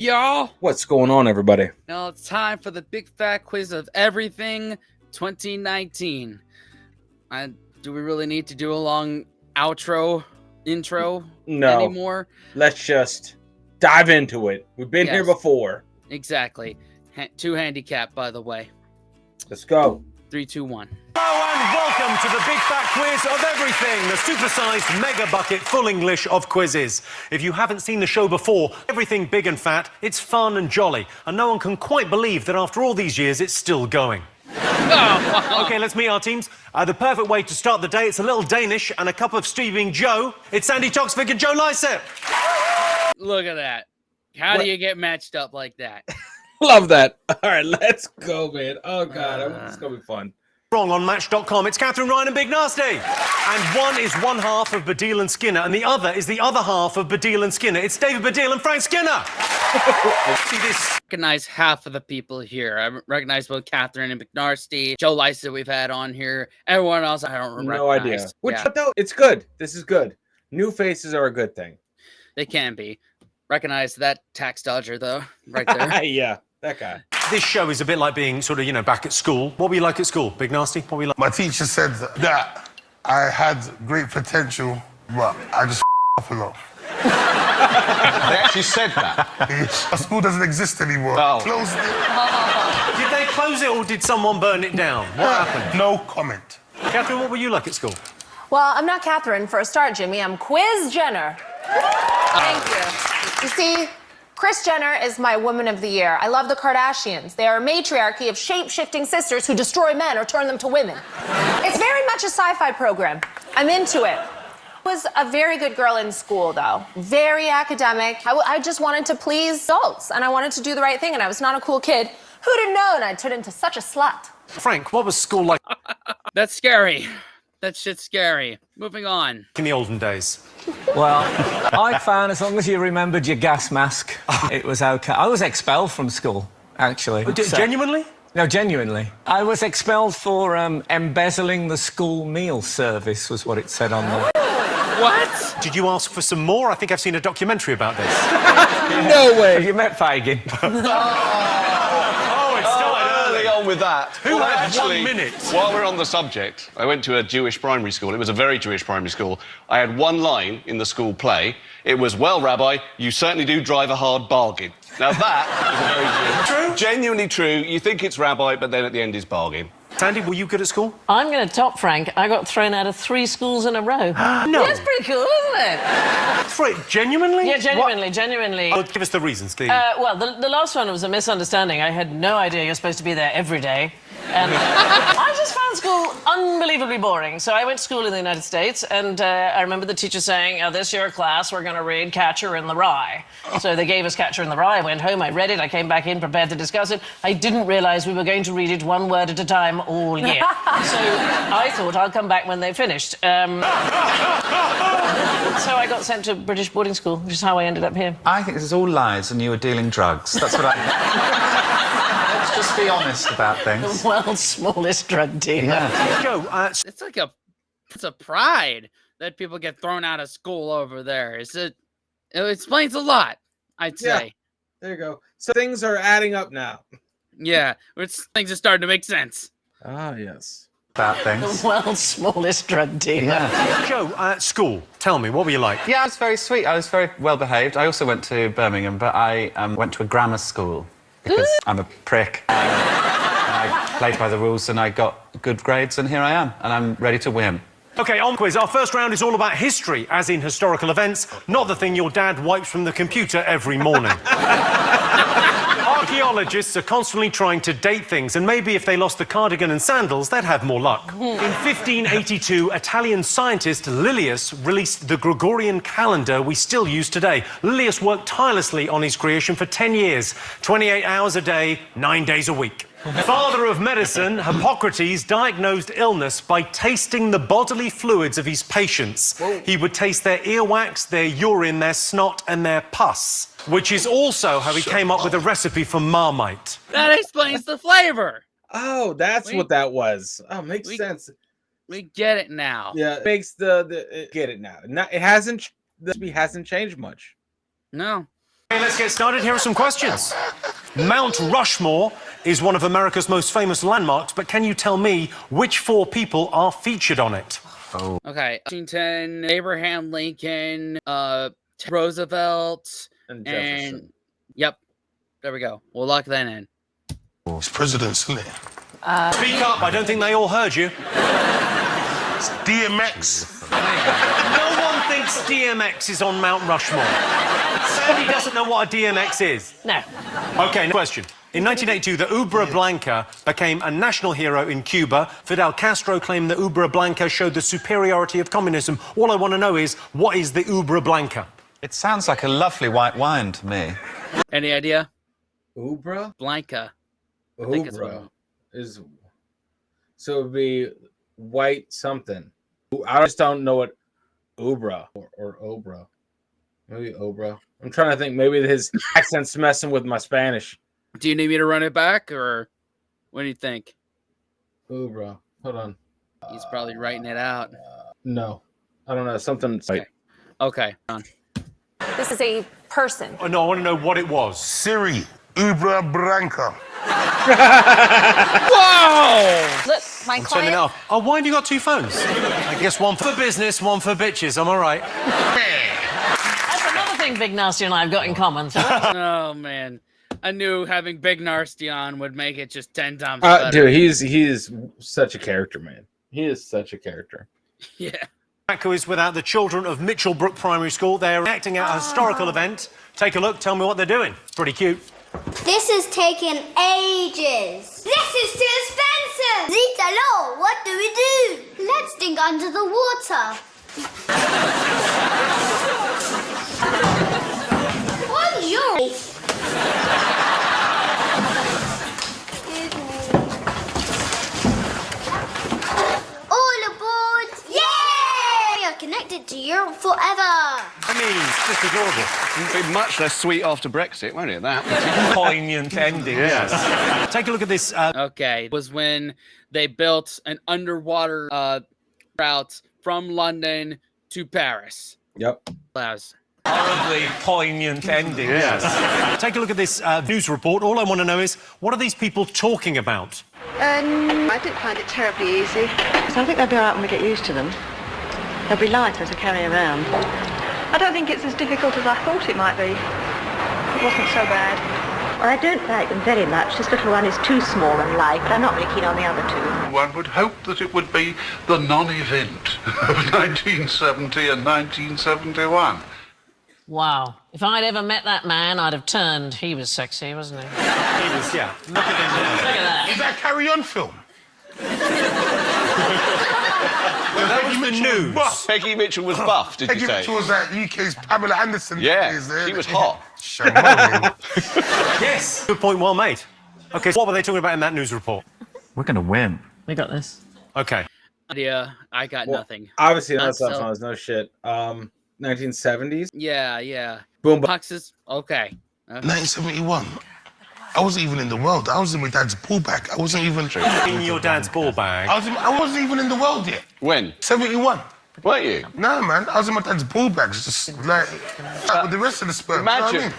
Y'all, What's going on, everybody? now it's time for the big fat quiz of everything 2019. Do we really need to do a long intro No. anymore? Let's just dive into it. We've been here Yes. before. Exactly. Two handicap, by the way. Let's go. 3, 2, 1. Hello and welcome to the big fat quiz of everything, the supersized mega bucket full English of quizzes. If you haven't seen the show before, everything big and fat, it's fun and jolly, and no one can quite believe that after all these years it's still going. Okay, let's meet our teams. The perfect way to start the day, it's a little Danish and a cup of steaming Joe. It's Sandy Toksvig and Joe Lysett. Look at that. How do you get matched up like that? Love that. All right, let's go, man. Oh, God. It's going to be fun. Wrong on Match.com. It's Catherine Ryan and Big Nasty. And one is one half of Baddiel and Skinner, and the other is the other half of Baddiel and Skinner. It's David Baddiel and Frank Skinner. See this? I recognize half of the people here. I recognize both Catherine and McNarsty, Joe Lysa we've had on here. Everyone else I don't recognize. No idea. Which, Yeah, though, it's good. This is good. New faces are a good thing. they can be. Recognize that tax dodger, though, right there. Yeah, that guy. This show is a bit like being sort of, back at school. What were you like at school, Big Nasty? What were you like? My teacher said that I had great potential, but I just up a lot. They actually said that? Our school doesn't exist anymore. Oh. Closed it. Did they close it or did someone burn it down? What happened? No comment. Catherine, what were you like at school? Well, I'm not Catherine for a start, Jimmy. I'm Quiz Jenner. Thank you. You see, Kris Jenner is my Woman of the Year. I love the Kardashians. They are a matriarchy of shape-shifting sisters who destroy men or turn them to women. It's very much a sci-fi program. I'm into it. I was a very good girl in school, though. Very academic. I just wanted to please adults, and I wanted to do the right thing, and I was not a cool kid. Who'd have known I'd turn into such a slut? Frank, what was school like That's scary. That shit's scary. Moving on. in the olden days? Well, I found as long as you remembered your gas mask, it was okay. I was expelled from school, actually. Genuinely? No, genuinely. I was expelled for embezzling the school meal service, was what it said on the... What? Did you ask for some more? I think I've seen a documentary about this. No way. Have you met Fagin? Oh, it started Early on with that. Who had 1 minute? While we're on the subject, I went to a Jewish primary school. It was a very Jewish primary school. I had one line in the school play. It was, "Well, Rabbi, you certainly do drive a hard bargain." Now that is very Jewish. True? Genuinely true. You think it's Rabbi, but then at the end is bargain. Sandy, were you good at school? I'm going to top Frank. I got thrown out of 3 schools in a row. No. That's pretty cool, isn't it? Frank, genuinely? Yeah, genuinely. Oh, give us the reasons, Steve. Well, the last one was a misunderstanding. I had no idea you're supposed to be there every day. And I just found school unbelievably boring. So I went to school in the United States, and I remember the teacher saying, this year class, we're going to read Catcher in the Rye. So they gave us Catcher in the Rye. I went home, I read it, I came back in prepared to discuss it. I didn't realise we were going to read it one word at a time all year. So I thought I'll come back when they finished. So I got sent to British boarding school, which is how I ended up here. I think this is all lies and you were dealing drugs. That's what I... Let's just be honest about things. The world's smallest drug dealer. Yeah. Joe, It's like it's a pride that people get thrown out of school over there. It explains a lot, I'd say. There you go. So things are adding up now. Yeah, things are starting to make sense. Ah, yes. About things. The world's smallest drug dealer. Yeah. Joe, at school, tell me, what were you like? Yeah, I was very sweet. I was very well behaved. I also went to Birmingham, but I went to a grammar school because I'm a prick. And I played by the rules and I got good grades, and here I am, and I'm ready to win. OK, on quiz. Our first round is all about history, as in historical events, not the thing your dad wipes from the computer every morning. Archaeologists are constantly trying to date things, and maybe if they lost the cardigan and sandals, they'd have more luck. In 1582, Italian scientist Lilius released the Gregorian calendar we still use today. Lilius worked tirelessly on his creation for 10 years, 28 hours a day, 9 days a week. Father of medicine, Hippocrates diagnosed illness by tasting the bodily fluids of his patients. Whoa. He would taste their earwax, their urine, their snot, and their pus, which is also how he came up with a recipe for Marmite. That explains the flavor. Oh, that's what that was. Oh, makes sense. We get it now. Yeah, it makes get it now. It hasn't. The recipe hasn't changed much. No. Okay, let's get started. Here are some questions. Mount Rushmore is one of America's most famous landmarks, but can you tell me which 4 people are featured on it? Okay, Washington, Abraham Lincoln, Roosevelt, And Jefferson. and yep, there we go. We'll lock that in. It's presidents, isn't it? Speak up, I don't think they all heard you. It's DMX. No one thinks DMX is on Mount Rushmore. Somebody doesn't know what a DMX is. No. Okay, next question. In 1982, the Ubra Blanca became a national hero in Cuba. Fidel Castro claimed that Ubra Blanca showed the superiority of communism. All I want to know is, what is the Ubra Blanca? It sounds like a lovely white wine to me. Any idea? Ubra? Blanca. I think it's Ubra one. is... So it would be white something. I just don't know what Ubra or Obra. Maybe Obra. I'm trying to think. Maybe his accent's messing with my Spanish. Do you need me to run it back, or what do you think? Ubra. Hold on. He's probably writing it out. No. I don't know. Something... Okay. On. This is a person. Oh, no, I want to know what it was. Siri, Ubra Branca. Whoa! Look, my Turning it client. off. Oh, why have you got 2 phones? I guess one for business, one for bitches. I'm all right. That's another thing Big Nasty and I have got in common. So Oh man, I knew having Big Nasty on would make it just 10 times better. Dude, he is such a character, man. He is such a character. Yeah. Who is without the children of Mitchellbrook Primary School. They're acting at a historical event. Take a look, tell me what they're doing. Pretty cute. This is taking ages. This is too expensive. Zitalo, what do we do? Let's dig under the water. Bonjour. All aboard. Yay! We are connected to Europe forever. I mean, it's just adorable. It'll be much less sweet after Brexit, won't it? That. Poignant ending. Yes. Take a look at this. Okay. It was when they built an underwater route from London to Paris. Yep. That was Horribly poignant ending. Yes. Take a look at this news report. All I want to know is, what are these people talking about? I didn't find it terribly easy. So I think they'll be all right when we get used to them. They'll be lighter to carry around. I don't think it's as difficult as I thought it might be. It wasn't so bad. I don't like them very much. This little one is too small and light, but I'm not really keen on the other two. One would hope that it would be the non-event of 1970 and 1971. wow. If I'd ever met that man, I'd have turned. He was sexy, wasn't he? He was, yeah. Look at him there. Look at that. Is that Carry On film? That was the news. Peggy Mitchell was buff, did Peggy you say? Mitchell was that UK's Pamela Anderson. Yeah, days there. she was hot. Yes. Good point, well made. Okay, so what were they talking about in that news report? We're going to win. We got this. Okay. idea. I got nothing. Obviously, Not not cell so- phones. No shit. 1970s. Yeah. Boom. Boxes. Okay. 1971. I wasn't even in the world. I was in my dad's ball bag. I wasn't even... In your dad's ball bag? I wasn't even in the world yet. When? 71. Weren't you? No, man. I was in my dad's ball bags, just like with the rest of the sperm. Imagine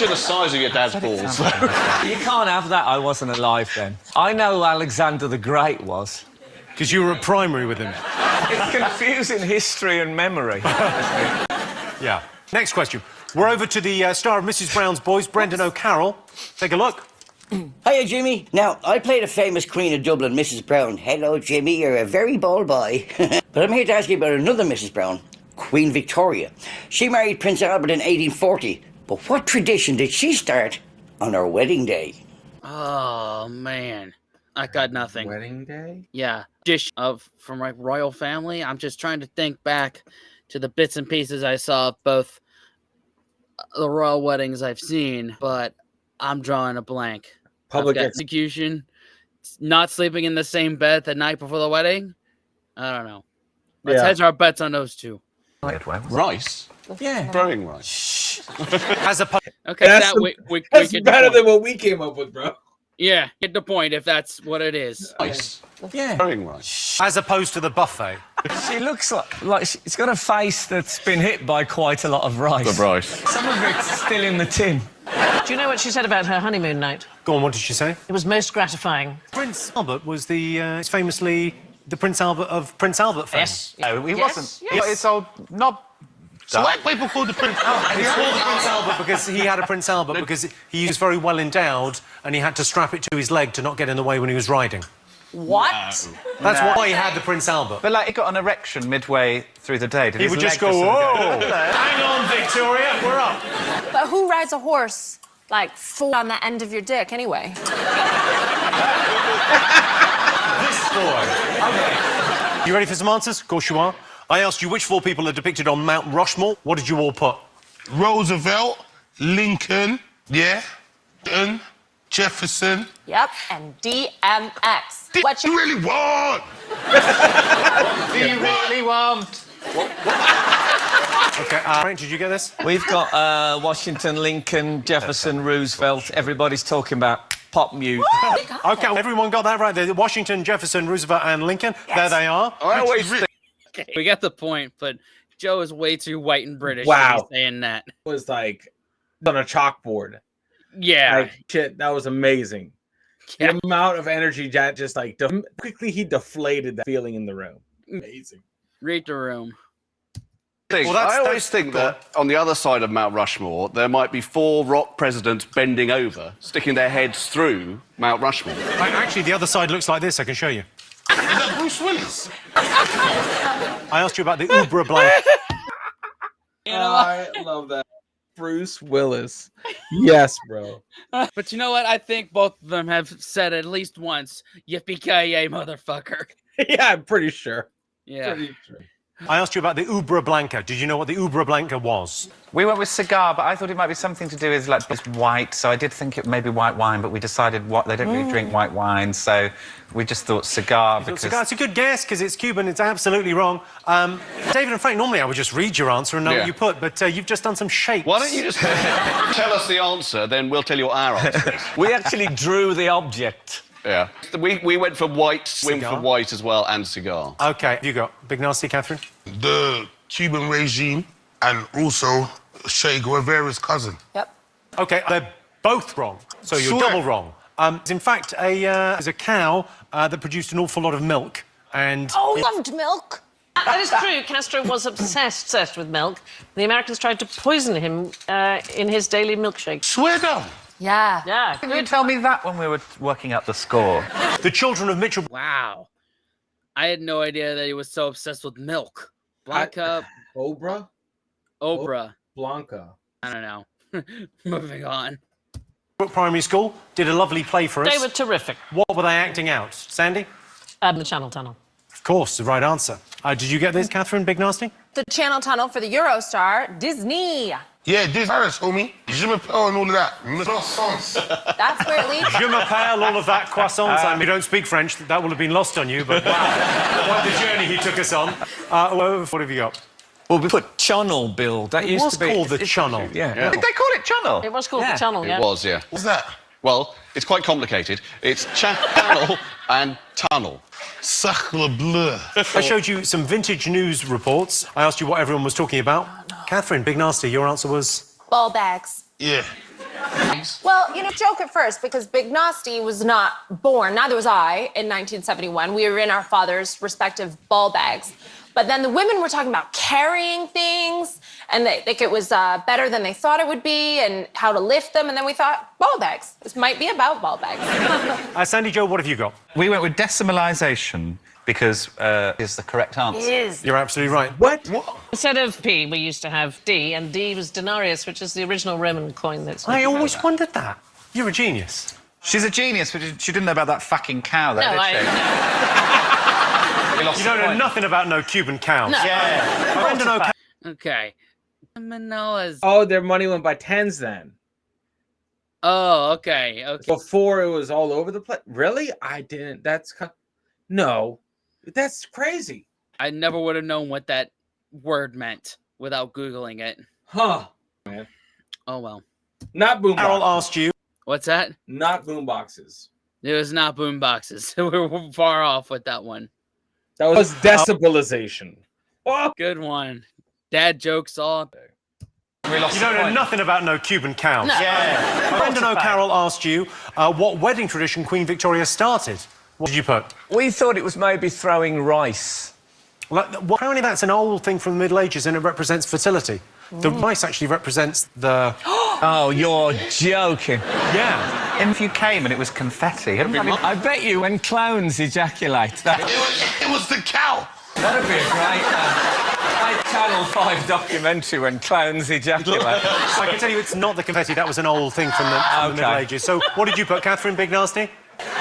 the size of your dad's balls. You can't have that. I wasn't alive then. I know who Alexander the Great was. Because you were at primary with him. It's confusing history and memory. Yeah. Next question. We're over to the star of Mrs. Brown's Boys, Brendan O'Carroll. Take a look. Hiya, Jimmy. Now, I play the famous Queen of Dublin, Mrs. Brown. Hello, Jimmy. You're a very bold boy. But I'm here to ask you about another Mrs. Brown, Queen Victoria. She married Prince Albert in 1840. But what tradition did she start on her wedding day? Oh man, I got nothing. Wedding day? Yeah, dish of from my royal family. I'm just trying to think back to the bits and pieces I saw of both the royal weddings I've seen, but I'm drawing a blank. Public execution, not sleeping in the same bed the night before the wedding. I don't know. Let's hedge our bets on those two. Rice? Yeah. Growing rice. As a Okay, That's we That's get the better point. than what we came up with, bro. Yeah, get the point if that's what it is. Nice. Yeah. Very right. As opposed to the buffet. She looks like she's got a face that's been hit by quite a lot of rice. The rice. Some of it's still in the tin. Do you know what she said about her honeymoon night? Go on, what did she say? It was most gratifying. Prince Albert was famously the Prince Albert of Prince Albert fame. Yes. No, he Yes, wasn't. yes. It's old knob. So why people call the Prince Albert? It's called the Prince Albert because he had a Prince Albert because he was very well endowed and he had to strap it to his leg to not get in the way when he was riding. What? That's why he had the Prince Albert. But like, he got an erection midway through the day. Did He his would just leg go, sort of whoa! Hang on, Victoria, we're up. But who rides a horse like full on the end of your dick anyway? This boy. Okay. You ready for some answers? Of course you are. I asked you which 4 people are depicted on Mount Rushmore. What did you all put? Roosevelt, Lincoln, yeah, and Jefferson. Yep, and DMX. What you really want? Do you really want? Okay, Frank, did you get this? We've got Washington, Lincoln, Jefferson, Roosevelt. Everybody's talking about pop music. Okay, everyone got that right. Washington, Jefferson, Roosevelt, and Lincoln. Yes. There they are. I always think. Okay, we got the point, but Joe is way too white and British Wow. to be saying that. It was like on a chalkboard. Yeah. Like, shit, that was amazing. Yeah. The amount of energy that just like quickly he deflated that feeling in the room. Amazing. Read the room. I always think that on the other side of Mount Rushmore, there might be 4 rock presidents bending over, sticking their heads through Mount Rushmore. Actually, the other side looks like this. I can show you. Is that Bruce Willis? I asked you about the Ubra blanket. I love that. Bruce Willis. Yes, bro. But you know what? I think both of them have said at least once, yippee-ki-yay, motherfucker. Yeah, I'm pretty sure. Yeah. Pretty sure. I asked you about the Ubra Blanca. Did you know what the Ubra Blanca was? We went with cigar, but I thought it might be something to do with like it's white. So I did think it may be white wine, but we decided what they don't really drink white wine, so we just thought cigar because Cigar. It's a good guess because it's Cuban. It's absolutely wrong. David and Frank, normally I would just read your answer and know what you put, but you've just done some shapes. Why don't you just tell us the answer, then we'll tell you what our answer is. We actually drew the object. Yeah. We went for white, swim for white as well, and cigar. Okay, you got Big Nasty, Catherine? The Cuban regime and also Che Guevara's cousin. Yep. Okay, they're both wrong, so you're double wrong. In fact, there's a cow that produced an awful lot of milk, and... Oh, loved milk. That is true. Castro was obsessed with milk. The Americans tried to poison him in his daily milkshake. Swear down. Yeah. Yeah. Didn't you tell me that when we were working out the score? The children of Mitchell... Wow. I had no idea that he was so obsessed with milk. Blanca... Obra? Obra. Blanca. I don't know. Moving on. Primary School did a lovely play for us. They were terrific. What were they acting out? Sandy? The Channel Tunnel. Of course, the right answer. Did you get this, Catherine, Big Nasty? The Channel Tunnel for the Eurostar, Disney. Yeah, this Paris, homie. Je m'appelle and all of that. Croissants. That's where it leads. Je m'appelle, all of that, croissants. I mean, you don't speak French, that will have been lost on you, but wow, what the journey he took us on. What have you got? Well, we put channel build. That used to be... called the channel. Yeah. Did they call it channel? It was called the Channel, yeah. It was, yeah. What's that? Well, it's quite complicated. It's channel and tunnel. Sacre bleu. I showed you some vintage news reports. I asked you what everyone was talking about. Catherine, Big Nasty, your answer was... Ball bags. Yeah. Well, you know, joke at first because Big Nasty was not born, neither was I, in 1971. We were in our father's respective ball bags. But then the women were talking about carrying things, and they think it was better than they thought it would be, and how to lift them. And then we thought, ball bags. This might be about ball bags. Sandy Joe, what have you got? We went with decimalisation because is the correct answer. It is. You're absolutely right. What? Instead of P, we used to have D, and D was denarius, which is the original Roman coin that's... I always wondered that. You're a genius. She's a genius, but she didn't know about that fucking cow, though, No, did she? You don't know nothing about no Cuban cows. No. Yeah. Brenda, no cow. Okay. Manila's... Oh, their money went by tens then. Oh, okay. Okay. Before it was all over the place. Really? I didn't. No. That's crazy. I never would have known what that word meant without Googling it. Huh. Man. Oh, well. Not boom. Carol asked you, What's that? Not boomboxes. It was not boomboxes. We're far off with that one. That was decibelization. Oh, good one. Dad jokes all. You don't know nothing about no Cuban cows. No. Yeah. Brendan O'Carroll asked you what wedding tradition Queen Victoria started. What did you put? We thought it was maybe throwing rice. Apparently that's an old thing from the Middle Ages and it represents fertility. The rice actually represents the... Oh, you're joking. Yeah. And if you came and it was confetti... I bet you when clowns ejaculate... It was the cow. That'd be a great Channel 5 documentary when clowns ejaculate. I can tell you it's not the confetti, that was an old thing from the Middle Ages. So what did you put, Catherine, Big Nasty?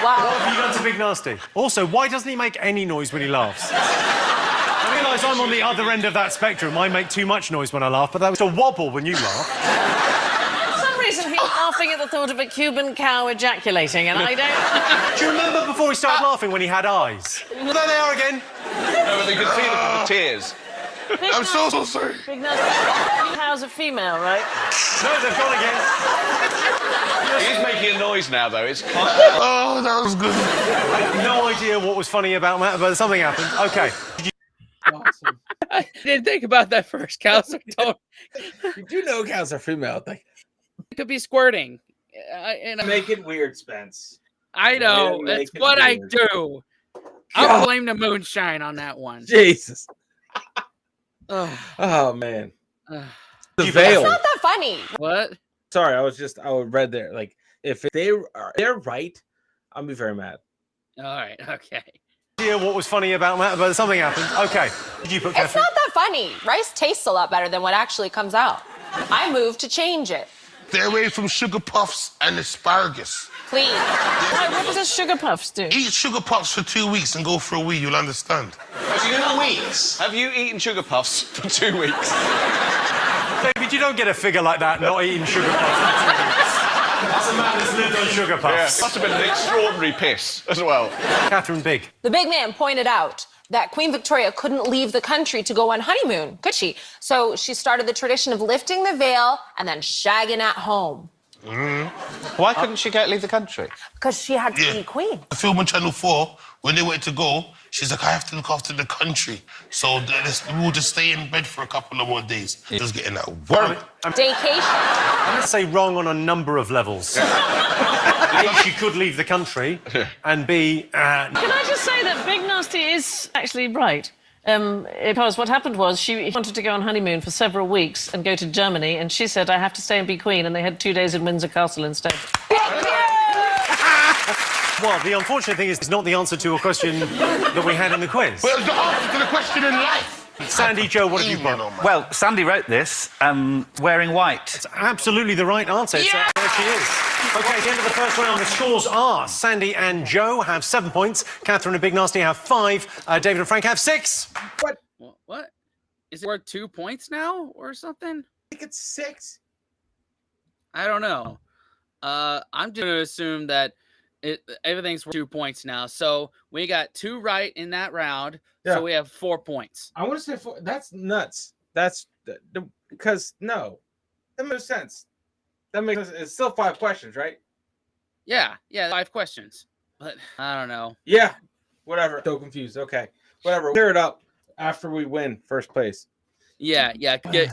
Wow. What have you done to Big Nasty? Also, why doesn't he make any noise when he laughs? I realise I'm on the other end of that spectrum. I make too much noise when I laugh, but that was a wobble when you laugh. For some reason, he's laughing at the thought of a Cuban cow ejaculating, and I don't... Do you remember before he started laughing when he had eyes? There they are again. No, but you can see the tears. I'm so sorry. Big Nasty. Cows are female, right? No, they've gone again. He's making a noise now, though. It's kind of... Oh, that was good. I have no idea what was funny about that, but something happened. OK. Awesome. I didn't think about that first. Cows are total... You do know cows are female. Like, it could be squirting. Make it weird, Spence. I know. Really That's make it what I weird. do. I'll blame the moonshine on that one. Jesus. Oh, Oh man. uh, The It's veil. not that funny. what? Sorry, I read there. Like, if they're right, I'll be very mad. All right. Okay. Idea what was funny about that, but something happened. OK. Did you put It's Catherine? not that funny. Rice tastes a lot better than what actually comes out. I moved to change it. Stay away from sugar puffs and asparagus. Please. What does sugar puffs do? Eat sugar puffs for 2 weeks and go for a wee, you'll understand. 2 weeks? Have you eaten sugar puffs for 2 weeks? David, you don't get a figure like that not eating sugar puffs for 2 weeks. That's a man that's lived on sugar Yeah, puffs. it must have been an extraordinary piss as well. Catherine Big. The big man pointed out that Queen Victoria couldn't leave the country to go on honeymoon, could she? So she started the tradition of lifting the veil and then shagging at home. Why couldn't she leave the country? Because she had to Yeah. be queen. The film on Channel 4, when they went to go, she's like, I have to look after the country. So we'll just stay in bed for a couple of more days. Just getting that work. Staycation. I'm going to say wrong on a number of levels. A, she could leave the country, and B, Can I just say that Big Nasty is actually right? Because what happened was she wanted to go on honeymoon for several weeks and go to Germany, and she said, I have to stay and be queen, and they had 2 days in Windsor Castle instead. well, the unfortunate thing is it's not the answer to a question that we had in the quiz. Well, it's the answer to the question in life. Sandy, Joe, what have you put? Well, Sandy wrote this wearing white. It's absolutely the right answer. Yeah! There she is. OK, at the end of the first round, the scores are Sandy and Joe have 7 points, Catherine and Big Nasty have 5, David and Frank have 6. What? Is it worth 2 points now or something? I think it's 6. I don't know. I'm just going to assume that everything's worth 2 points now. So we got 2 right in that round. Yeah. So we have 4 points. I want to say 4. That's nuts. That's because no, that makes sense. That makes sense. It's still 5 questions, right? Yeah, 5 questions. But I don't know. Yeah. Whatever. So confused. Okay. Whatever. Clear it up after we win first place. Yeah.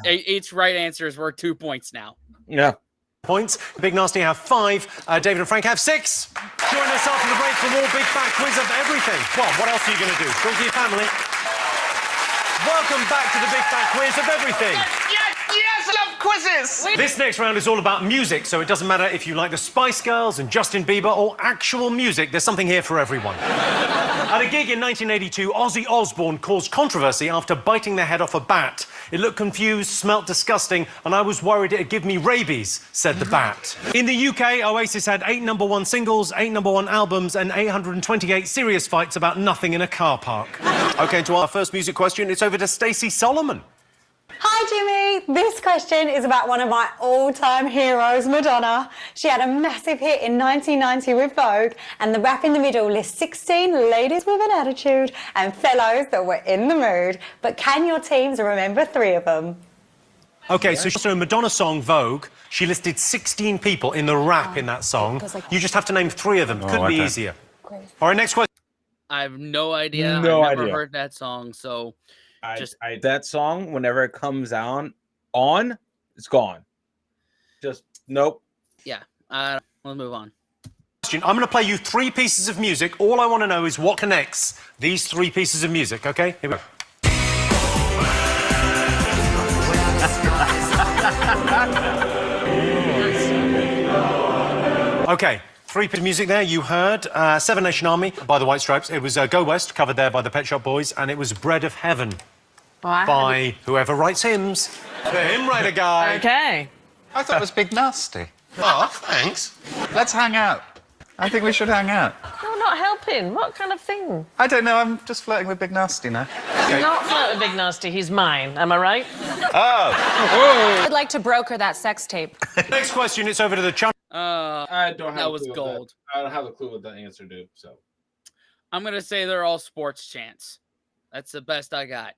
Each right answer is worth 2 points now. Yeah. Points. Big Nasty have 5, David and Frank have 6. Join us after the break for more Big Fat Quiz of everything. Well, what else are you going to do? Talk to your family. Welcome back to the Big Fat Quiz of everything. Yes, I love quizzes. This next round is all about music, so it doesn't matter if you like the Spice Girls and Justin Bieber or actual music, there's something here for everyone. At a gig in 1982, Ozzy Osbourne caused controversy after biting the head off a bat. It looked confused, smelt disgusting, and I was worried it'd give me rabies, said the bat. In the UK, Oasis had 8 #1 singles, 8 #1 albums, and 828 serious fights about nothing in a car park. OK, to our first music question, it's over to Stacey Solomon. Hi, Jimmy. This question is about one of my all-time heroes, Madonna. She had a massive hit in 1990 with Vogue, and the rap in the middle lists 16 ladies with an attitude and fellows that were in the mood. But can your teams remember 3 of them? Okay, so Madonna's song, Vogue, she listed 16 people in the rap in that song. You just have to name 3 of them. Could be easier. All right, next question. I have no idea. No I've never idea. heard that song, so that song, whenever it comes on, it's gone. Just nope. Yeah. Let's move on. I'm going to play you 3 pieces of music. All I want to know is what connects these 3 pieces of music, okay? Here we go. Okay, 3 pieces of music there. You heard Seven Nation Army by the White Stripes. It was Go West, covered there by the Pet Shop Boys, and it was Bread of Heaven by whoever writes hymns. The hymn writer guy. Okay. I thought it was Big Nasty. Oh, thanks. Let's hang out. I think we should hang out. You're not helping. What kind of thing? I don't know, I'm just flirting with Big Nasty now. You're not flirting with Big Nasty, he's mine. Am I right? Oh. I'd like to broker that sex tape. Next question, it's over to the channel. I don't have that a was clue gold. I don't have a clue what that answer do. So I'm gonna say they're all sports chants. That's the best I got.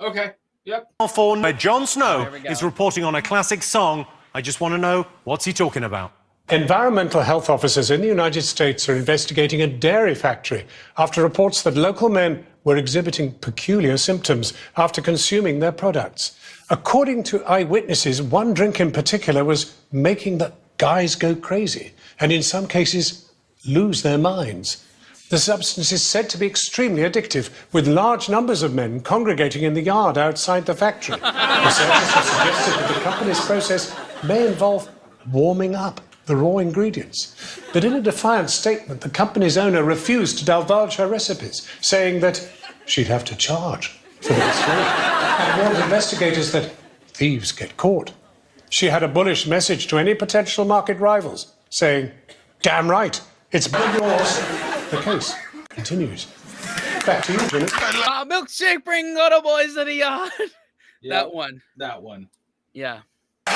okay. Yep. For Jon Snow There we go. is reporting on a classic song. I just want to know, what's he talking about? Environmental health officers in the United States are investigating a dairy factory after reports that local men were exhibiting peculiar symptoms after consuming their products. According to eyewitnesses, one drink in particular was making the guys go crazy and in some cases lose their minds. The substance is said to be extremely addictive, with large numbers of men congregating in the yard outside the factory. Researchers have suggested that the company's process may involve warming up the raw ingredients. But in a defiant statement, the company's owner refused to divulge her recipes, saying that she'd have to charge for the display, and warned investigators that thieves get caught. She had a bullish message to any potential market rivals, saying, "Damn right, it's been yours." The case continues. Back to you, Jimmy. Milkshake, bring little boys to the yard. Yep. That one. That one. Yeah. You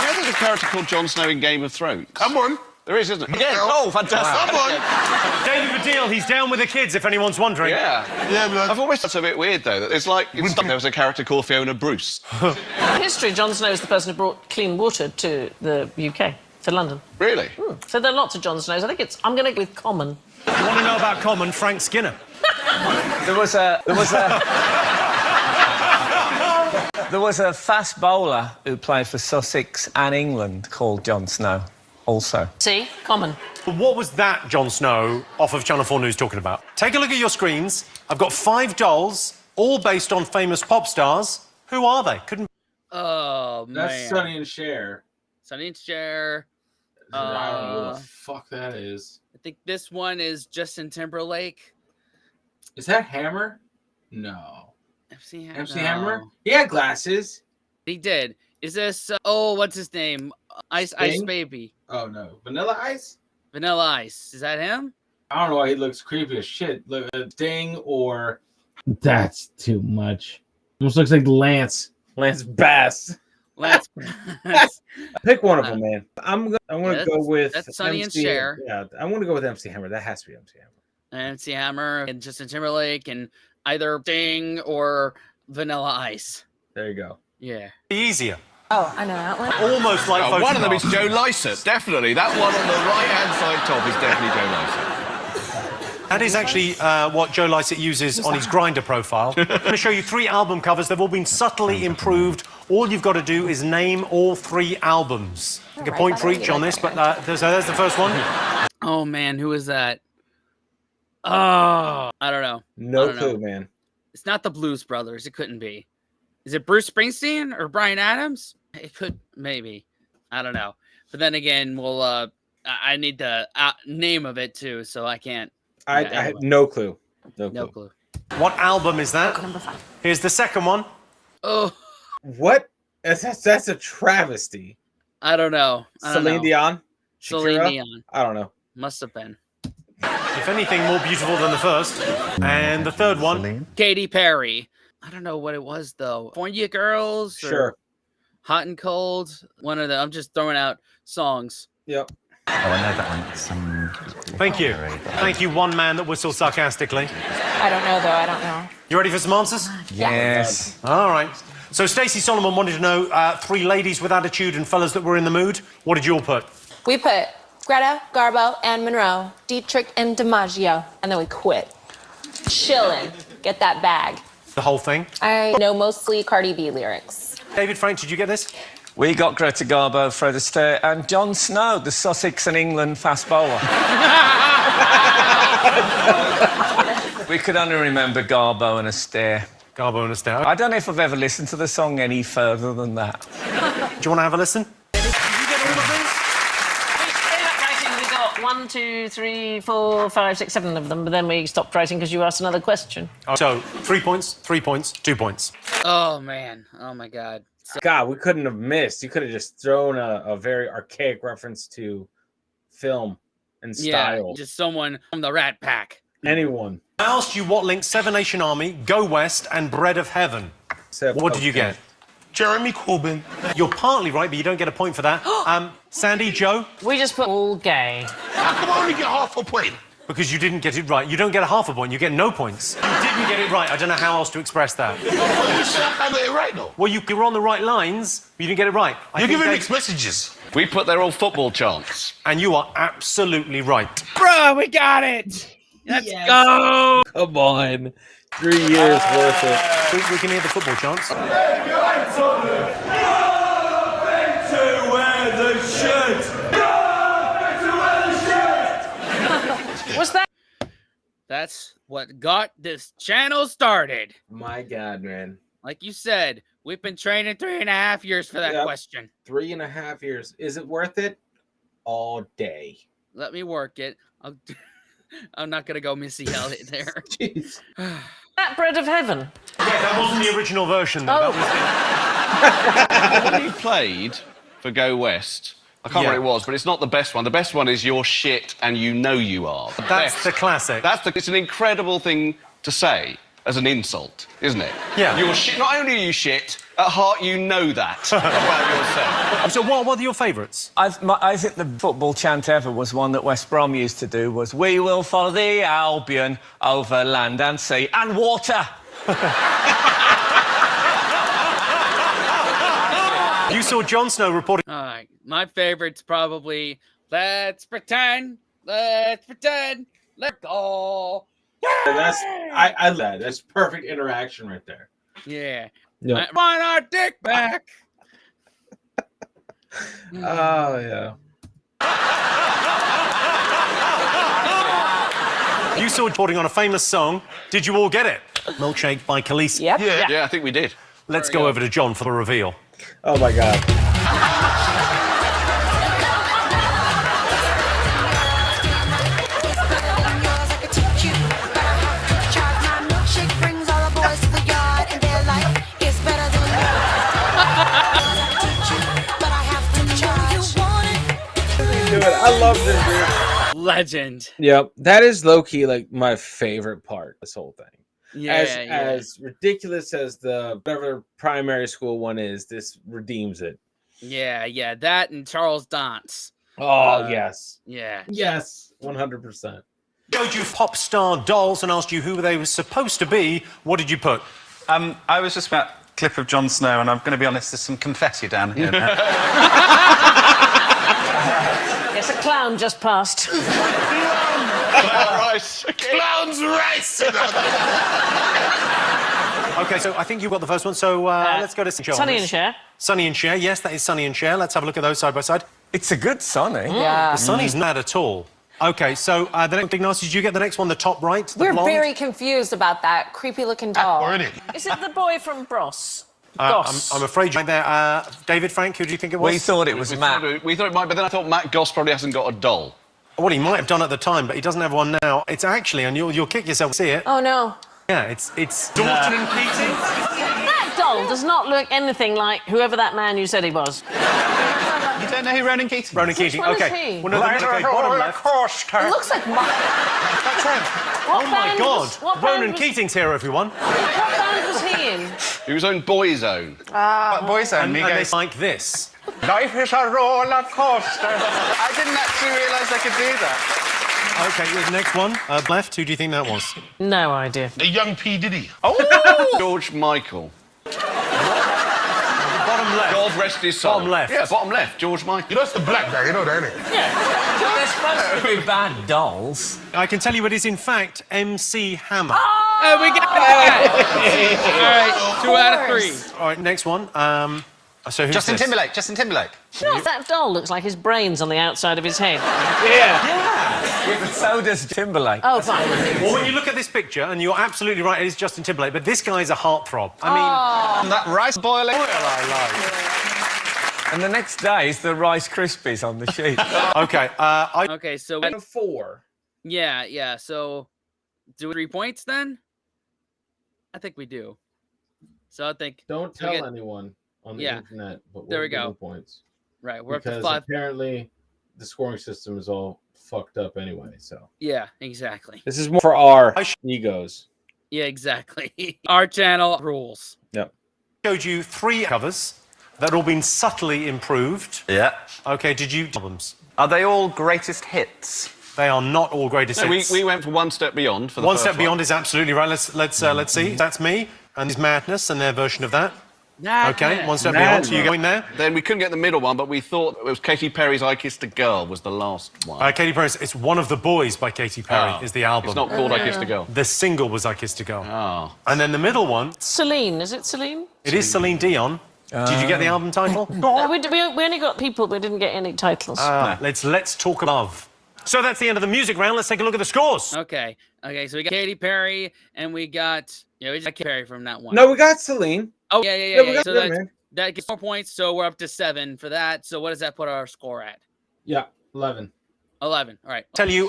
know there's a character called Jon Snow in Game of Thrones? Come on. There is, isn't there? Again. Oh, fantastic. Come on. David Baddiel, he's down with the kids, if anyone's wondering. Yeah. Yeah, but I've always thought it's a bit weird, though, that it's like there was a character called Fiona Bruce. In history, Jon Snow is the person who brought clean water to the UK, to London. Really? So there are lots of Jon Snows. I think I'm going to go with Common. You want to know about Common? Frank Skinner. There was a fast bowler who played for Sussex and England called Jon Snow, also. See? Common. What was that Jon Snow off of Channel 4 News talking about? Take a look at your screens. I've got 5 dolls, all based on famous pop stars. Who are they? Couldn't. Oh man. That's Sonny and Cher. Sonny and Cher. I don't know who the fuck that is. I think this one is Justin Timberlake. Is that Hammer? No. MC Hammer. MC Hammer? He had glasses. He did. Is this? What's his name? Ice Baby. Oh no, Vanilla Ice. Vanilla Ice. Is that him? I don't know why he looks creepy as shit. Look, Sting or that's too much. Almost looks like Lance Bass. Lance. Pick one of them, man. I'm gonna go with that's Sonny MC, and Cher. Yeah, I want to go with MC Hammer. That has to be MC Hammer. MC Hammer and Justin Timberlake and either Sting or Vanilla Ice. There you go. Yeah. Easier. Oh, I know that one. Almost like one of them is Photograph. Joe Lycett, definitely. That one on the right-hand side top is definitely Joe Lycett. That is actually what Joe Lycett uses on his Grindr profile. I'm going to show you 3 album covers. They've all been subtly improved. All you've got to do is name all 3 albums. Take a point for each on this, but there's the first one. Oh man, who is that? Oh, I don't know. No clue, man. It's not the Blues Brothers. It couldn't be. Is it Bruce Springsteen or Bryan Adams? It could, maybe. I don't know. But then again, I need the name of it too, so I can't. I have no clue. No clue. What album is that? Number 5. Here's the second one. Oh, what? That's a travesty. I don't know. Celine Dion. Celine Shakira? Dion. I don't know. Must have been. If anything, more beautiful than the first. And the third one. Katy Perry. I don't know what it was though. California Girls. Or Sure. Hot and Cold. One of them. I'm just throwing out songs. Yep. Oh, I know that one. Thank you. Thank you, one man that whistles sarcastically. I don't know, though. I don't know. You ready for some answers? Yes. All right. So Stacey Solomon wanted to know 3 ladies with attitude and fellas that were in the mood. What did you all put? We put Greta, Garbo, and Monroe, Dietrich, and DiMaggio, and then we quit. Chillin'. Get that bag. The whole thing? I know mostly Cardi B lyrics. David, Frank, did you get this? We got Greta Garbo, Fred Astaire, and Jon Snow, the Sussex and England fast bowler. We could only remember Garbo and Astaire. Garbo and Astaire. I don't know if I've ever listened to the song any further than that. Do you want to have a listen? Did you get all of these? We got 1, 2, 3, 4, 5, 6, 7 of them, but then we stopped writing because you asked another question. So 3 points, 3 points, 2 points. Oh, man. Oh, my God. God, we couldn't have missed. You could have just thrown a very archaic reference to film and style. Yeah, just someone from the Rat Pack. Anyone. I asked you what linked Seven Nation Army, Go West, and Bread of Heaven. What did you get? Jeremy Corbyn. You're partly right, but you don't get a point for that. Sandy, Joe? We just put all gay. How come I only get half a point? Because you didn't get it right. You don't get a half a point, you get no points. You didn't get it right. I don't know how else to express that. You said I got it right, though. Well, you were on the right lines, but you didn't get it right. You're giving mixed messages. We put their old football chants. And you are absolutely right. Bro, we got it! Let's go! Come on. 3 years worth it. We can hear the football chants. What's that? That's what got this channel started. My God, man. Like you said, we've been training 3.5 years for that question. 3.5 years. Is it worth it? All day. Let me work it. I'm not going to go Missy Elliott there. Jeez. That Bread of Heaven. Yeah, that wasn't the original version, though. Oh. That The one you played for Go West, I can't remember what it was, but it's not the best one. The best one is You're shit and you know you are. That's the classic. It's an incredible thing to say as an insult, isn't it? Yeah. You're shit. Not only are you shit, at heart you know that about yourself. So what are your favourites? I think the football chant ever was one that West Brom used to do, was "We will follow the Albion over land and sea and water." You saw Jon Snow reporting... All right, my favorite's probably let's pretend, let's go. That's I love that. That's perfect interaction right there. Yeah. Yeah. Want our dick back? Oh yeah. You saw reporting on a famous song. Did you all get it? Milkshake by Khaleesi. Yep. Yeah, I think we did. Let's go over to John for the reveal. Oh my God. I love this dude. Legend. Yep, that is low key like my favorite part of this whole thing. Yeah, as ridiculous as the whatever primary school one is, this redeems it. Yeah, that and Charles Dance. Oh yes. Yeah. Yes, 100%. Showed you pop star dolls and asked you who they were supposed to be. What did you put? I was just about a clip of Jon Snow, and I'm going to be honest, there's some confetti down here now. Yes, a clown just passed. Rice. Clown's rice. OK, so I think you got the first one, so let's go to St. John's. Sonny and Cher. Sonny and Cher, yes, that is Sonny and Cher. Let's have a look at those side by side. It's a good Sonny. Yeah. The Sonny's not at all. OK, so the next, Ignacy, did you get the next one, the top right? The We're blonde? very confused about that creepy-looking doll. Is it the boy from Bros? I'm afraid you're right there. David, Frank, who do you think it was? We thought it was Matt. We thought it might, but then I thought Matt Goss probably hasn't got a doll. Well, he might have done at the time, but he doesn't have one now. It's actually, and you'll kick yourself to see it. Oh, no. Yeah, it's Dalton and Keating. That doll does not look anything like whoever that man you said he was. You don't know who Ronan Keating is? Ronan Keating, Which one OK. is he? Well, no, okay, bottom left. It looks like That's him. What Oh, my band God. was- what band Ronan was- Keating's here, everyone. What band was he in? He was own Boyzone. Boyzone. And He they goes, like this. life is a roller coaster. I didn't actually realise I could do that. Okay, the next one. Left, who do you think that was? No idea. The young P. Diddy. Oh! George Michael. Bottom left. God rest his soul. Bottom left. Yeah, bottom left, George Michael. You know, it's the black guy, you know that, innit? They're supposed to be bad dolls. I can tell you it is, in fact, MC Hammer. Oh, we got it! All right, 2 out of 3. All right, next one. So who's Justin this? Timberlake. Justin Timberlake. That doll looks like his brains on the outside of his head. Yeah, but so does Timberlake. Oh, fine. Well, when you look at this picture, and you're absolutely right, it is Justin Timberlake, but this guy's a heartthrob. I mean... That rice boiling oil I like. And the next day is the Rice Krispies on the sheet. Okay, Okay, so... 4. Yeah, so... Do we 3 points, then? I think we do. So I think... Don't so we tell get- anyone on the Yeah. internet, but There we're we go. giving points. Right, we're up to Because 5. apparently the scoring system is all fucked up anyway, so... Yeah, exactly. This is more for our egos. Yeah, exactly. Our channel rules. Yep. showed you 3 covers that have all been subtly improved. Yeah. Okay, did you... albums? Are they all greatest hits? They are not all greatest No, hits. we went for One Step Beyond for the One first Step Beyond is absolutely right. Let's see. That's me and his Madness and their version of that. Okay, One Step Beyond. So you going there? Then we couldn't get the middle one, but we thought it was Katy Perry's I Kissed a Girl was the last one. Katy Perry's It's One of the Boys by Katy Perry is the album. It's not called I Kissed a Girl. The single was I Kissed a Girl. Oh. And then the middle one... Celine, is it Celine? It is Celine Dion. Did you get the album title? We only got people, we didn't get any titles. Let's talk love. So that's the end of the music round. Let's take a look at the scores. Okay, so we got Katy Perry, and we got... Yeah, we just got Katy Perry from that one. No, we got Celine. Oh, yeah. we got So them, man. that gets 4 points, so we're up to 7 for that. So what does that put our score at? Yeah, 11. 11, all right. Tell you,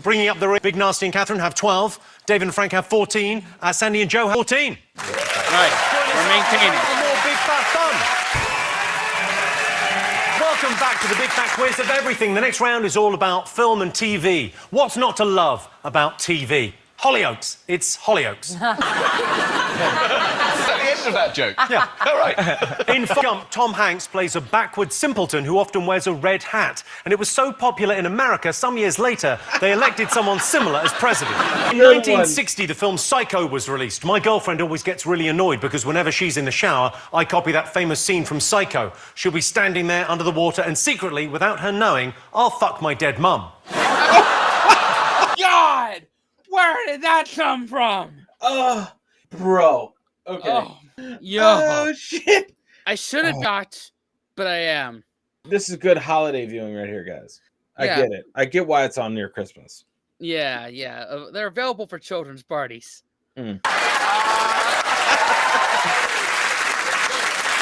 bringing up the rear, Big Nasty and Catherine have 12. David and Frank have 14. Sandy and Joe have 14. All right, we're maintaining. More Big Fat Fun. Welcome back to the Big Fat Quiz of everything. The next round is all about film and TV. What's not to love about TV? Hollyoaks. It's Hollyoaks. At the end of that joke. Yeah. All right. In Gump, Tom Hanks plays a backward simpleton who often wears a red hat. And it was so popular in America, some years later, they elected someone similar as president. In 1960, the film Psycho was released. My girlfriend always gets really annoyed because whenever she's in the shower, I copy that famous scene from Psycho. She'll be standing there under the water and secretly, without her knowing, I'll fuck my dead mum. God! Where did that come from? Bro. Okay. Oh, yo. Oh, shit. I should have got, but I am. This is good holiday viewing right here, guys. I Yeah. get it. I get why it's on near Christmas. Yeah. They're available for children's parties. Okay,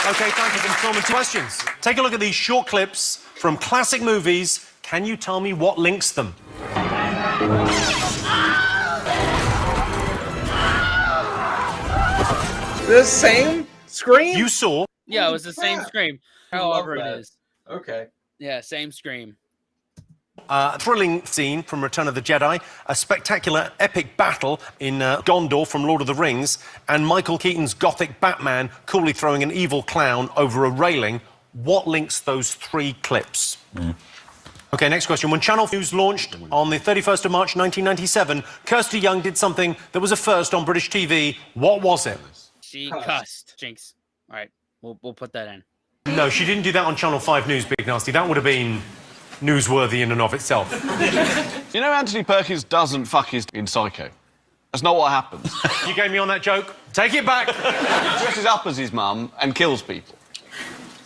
time for some film and questions. Take a look at these short clips from classic movies. Can you tell me what links them? The same scream? You saw. Yeah, it was the same scream. However it is. Okay. Yeah, same scream. A thrilling scene from Return of the Jedi, a spectacular epic battle in Gondor from Lord of the Rings, and Michael Keaton's gothic Batman coolly throwing an evil clown over a railing. What links those 3 clips? Okay, next question. When Channel 4 News launched on the 31st of March 1997, Kirsty Young did something that was a first on British TV. What was it? She cussed. Jinx. All right, we'll put that in. No, she didn't do that on Channel 5 News, Big Nasty. That would have been newsworthy in and of itself. You know Anthony Perkins doesn't fuck his in Psycho. That's not what happens. You gave me on that joke. Take it back. He dresses up as his mum and kills people.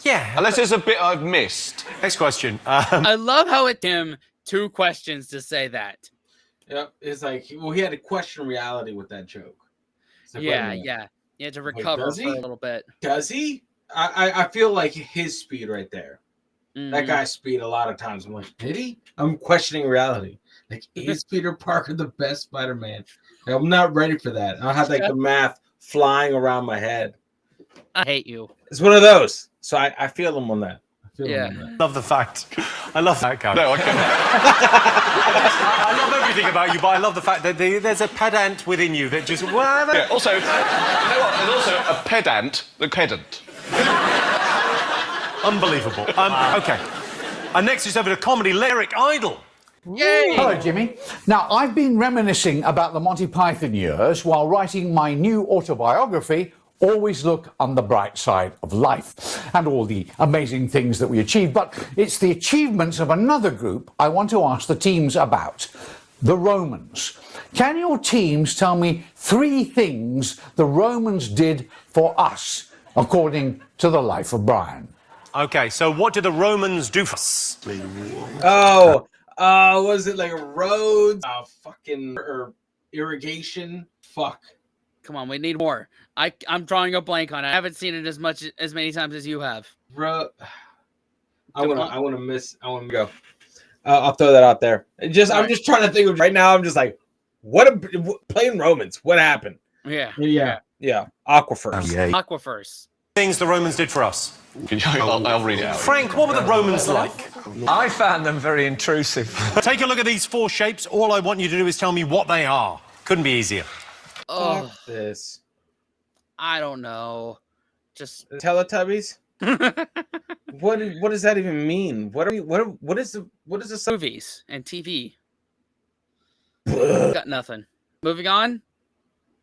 Yeah. Unless there's a bit I've missed. Next question. I love how it took him 2 questions to say that. Yep. It's like, well, he had to question reality with that joke. Like, Yeah. You had to recover does for he? a little bit. Does he? I feel like his speed right there. Mhm. That guy's speed a lot of times. I'm like, did he? I'm questioning reality. Like, is Peter Parker the best Spider-Man? I'm not ready for that. I'll have like the math flying around my head. I hate you. It's one of those. So I feel him on that. Yeah. Love the fact. I love that guy. No, I can't. I love everything about you, but I love the fact that there's a pedant within you that just... Yeah, also, you know what? There's also a pedant, the pedant. Unbelievable. Okay. And next is over to comedy Lyric Idol. Yay! Hello, Jimmy. Now, I've been reminiscing about the Monty Python years while writing my new autobiography, Always Look on the Bright Side of Life, and all the amazing things that we achieved. But it's the achievements of another group I want to ask the teams about, the Romans. Can your teams tell me 3 things the Romans did for us, according to the life of Brian? Okay, so what did the Romans do for us? Was it like roads? Fucking or irrigation? Fuck. Come on, we need more. I'm drawing a blank on it. I haven't seen it as many times as you have. I want to go. I'll throw that out there. I'm just trying to think of right now. I'm just like, playing Romans? What happened? Yeah. Aquifers. Aquifers. Things the Romans did for us. I'll read it out. Frank, what were the Romans like? I found them very intrusive. Take a look at these 4 shapes. All I want you to do is tell me what they are. Couldn't be easier. Oh, This I don't know. Just Teletubbies. What does that even mean? What is the movies and TV. Got nothing. Moving on.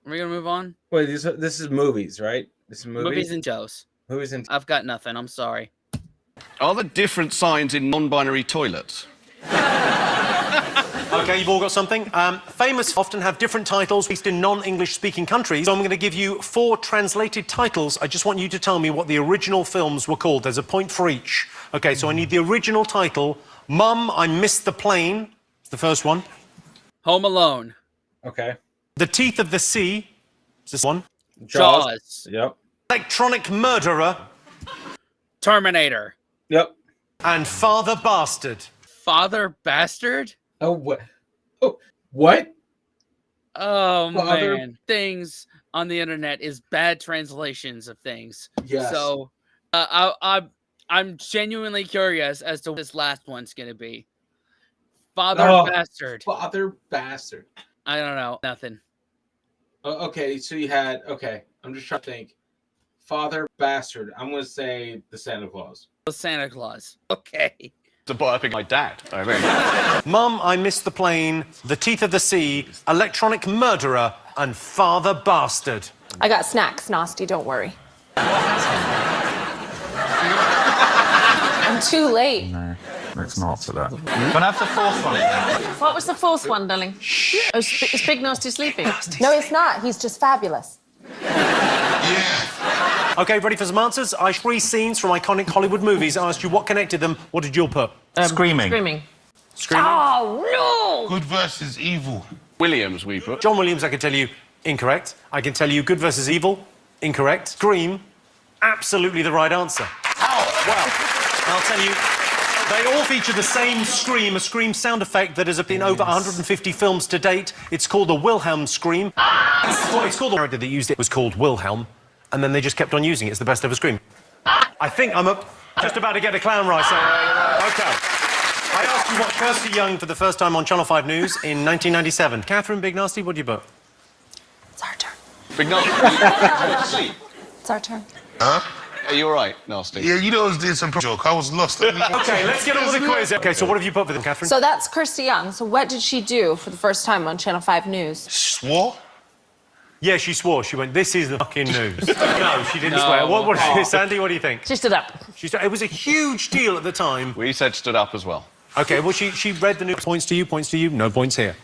Are we gonna move on? Wait, this is movies, right? This is Movies and shows. Movies and. I've got nothing. I'm sorry. Are there different signs in non-binary toilets? Okay, you've all got something. Famous often have different titles based in non-English speaking countries. So I'm going to give you 4 translated titles. I just want you to tell me what the original films were called. There's a point for each. Okay, so I need the original title. Mum, I Missed the Plane. It's the first one. Home Alone. Okay. The Teeth of the Sea. Is this one? Jaws. Yep. Electronic Murderer. Terminator. Yep. And Father Bastard. Father Bastard? Oh, what? Oh, what? Oh, Father... man. Things on the internet is bad translations of things. Yes. So, I'm genuinely curious as to what this last one's going to be. Father Bastard. Father Bastard. I don't know. Nothing. Okay, so you had... Okay, I'm just trying to think. Father Bastard. I'm going to say the Santa Claus. The Santa Claus. Okay. The biopic of my dad, I mean. Mum, I Missed the Plane, The Teeth of the Sea, Electronic Murderer, and Father Bastard. I got snacks, Nasty, don't worry. I'm too late. No, it's not for that. Can I have the 4th one? What was the 4th one, darling? Oh, is Big Nasty sleeping? No, it's not. He's just fabulous. Okay, ready for some answers? I 3 scenes from iconic Hollywood movies. I asked you what connected them. What did you all put? Screaming. Screaming. Oh, no! Good versus evil. Williams, we put. John Williams, I can tell you, incorrect. I can tell you Good versus Evil, incorrect. Scream, absolutely the right answer. How? Well, I'll tell you, they all feature the same scream, a scream sound effect that has been over 150 films to date. It's called the Wilhelm scream. It's called the character that used it was called Wilhelm, and then they just kept on using it. It's the best ever scream. I think I'm just about to get a clown right. So, okay. I asked you watched Kirsty Young for the first time on Channel 5 News in 1997. Catherine Big Nasty, what do you put? It's our turn. Big Nasty, sleep. It's our turn. Huh? Are you all right, Nasty? Yeah, you know, I was doing some joke. I was lost. Okay, let's get on with the quiz. Okay, so what have you put for them, Catherine? So that's Kirsty Young. So what did she do for the first time on Channel 5 News? Swore? Yeah, she swore. She went, "This is the fucking news." No, she didn't swear. What Sandy, what do you think? She stood up. It was a huge deal at the time. We said stood up as well. Okay, well, she read the news. Points to you, no points here.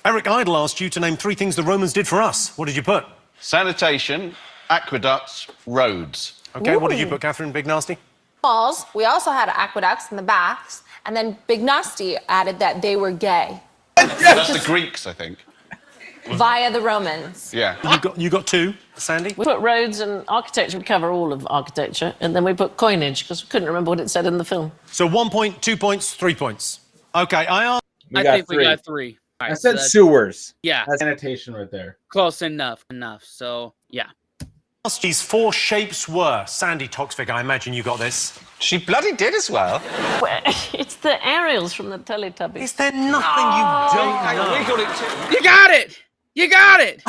Eric Idle asked you to name 3 things the Romans did for us. What did you put? Sanitation, aqueducts, roads. Okay, what did you put, Catherine Big Nasty? Falls. We also had aqueducts and the baths. And then Big Nasty added that they were gay. That's the Greeks, I think. Via the Romans. Yeah. You got 2, Sandy? We put roads and architecture. We cover all of architecture. And then we put coinage, because we couldn't remember what it said in the film. So 1 point, 2 points, 3 points. Okay, I think we got 3. I said sewers. Yeah. That's sanitation right there. Close enough. So, yeah. Nasty's 4 shapes were... Sandy Toksvig, I imagine you got this. She bloody did as well. It's the aerials from the Teletubbies. Is there nothing you don't know? We got it too. You got it! You got it!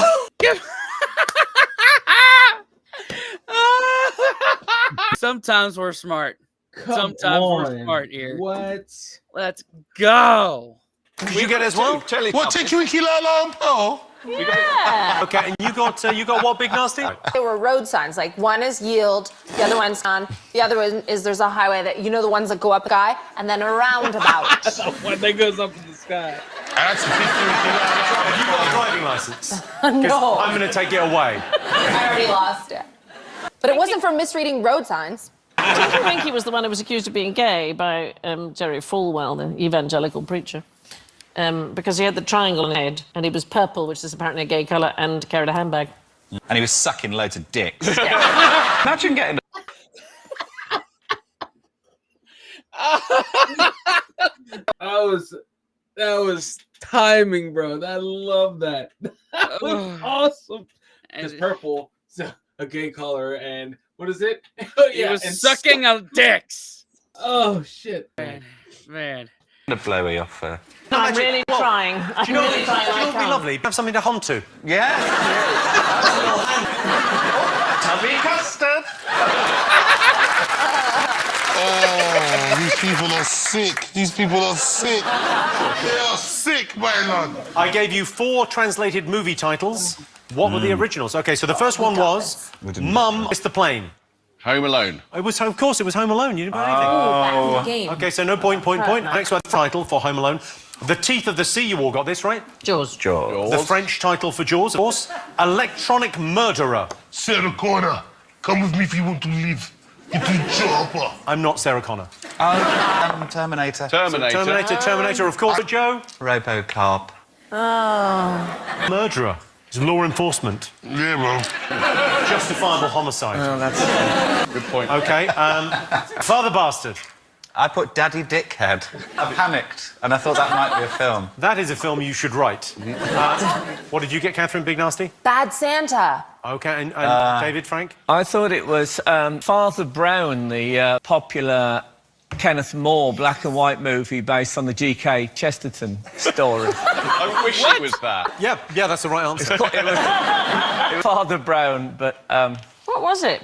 Sometimes we're smart. Sometimes we're smart here. What? Let's go. Did you get it as well? What, take you Lala and Pearl? Yeah. Okay, and you got what, Big Nasty? There were road signs. Like one is yield, the other one's on. The other one is there's a highway that the ones that go up the sky, and then a roundabout. The one that goes up in the sky. That's Have you got a driving license? No. I'm going to take it away. I already lost it. But it wasn't for misreading road signs. Tinky Winky was the one who was accused of being gay by Jerry Falwell, the evangelical preacher. Because he had the triangle on his head, and he was purple, which is apparently a gay colour, and carried a handbag. And he was sucking loads of dicks. Imagine getting... That was timing, bro. I love that. That was awesome. It's purple, so a gay color, and what is it? He was sucking on dicks. Oh shit, man. I'm gonna blow you off. I'm really trying. I'm Do you know, really trying. do you know what would be lovely? Have something to hum to. Yeah. Tubby custard. Oh, these people are sick. These people are sick. They are sick, my lord. I gave you 4 translated movie titles. What were the originals? Okay, so the first one was Mum Missed the Plane. Home Alone. It was, of course, it was Home Alone. You didn't put anything. Oh, back in the game. Okay, so no point. Next one, title for Home Alone. The Teeth of the Sea, you all got this, right? Jaws. The French title for Jaws, of course. Electronic Murderer. Sarah Connor, come with me if you want to live. Get to the chopper. I'm not Sarah Connor. Terminator. Terminator, of course. Joe? RoboCop. Oh. Murderer. It's law enforcement. Yeah, bro. Justifiable homicide. Oh, that's good point. Okay, Father Bastard. I put Daddy Dickhead. I panicked, and I thought that might be a film. That is a film you should write. What did you get, Catherine, Big Nasty? Bad Santa. Okay, and David, Frank? I thought it was Father Brown, the popular Kenneth Moore black and white movie based on the G.K. Chesterton story. I wish it was that. Yeah, that's the right answer. It was Father Brown, but... What was it?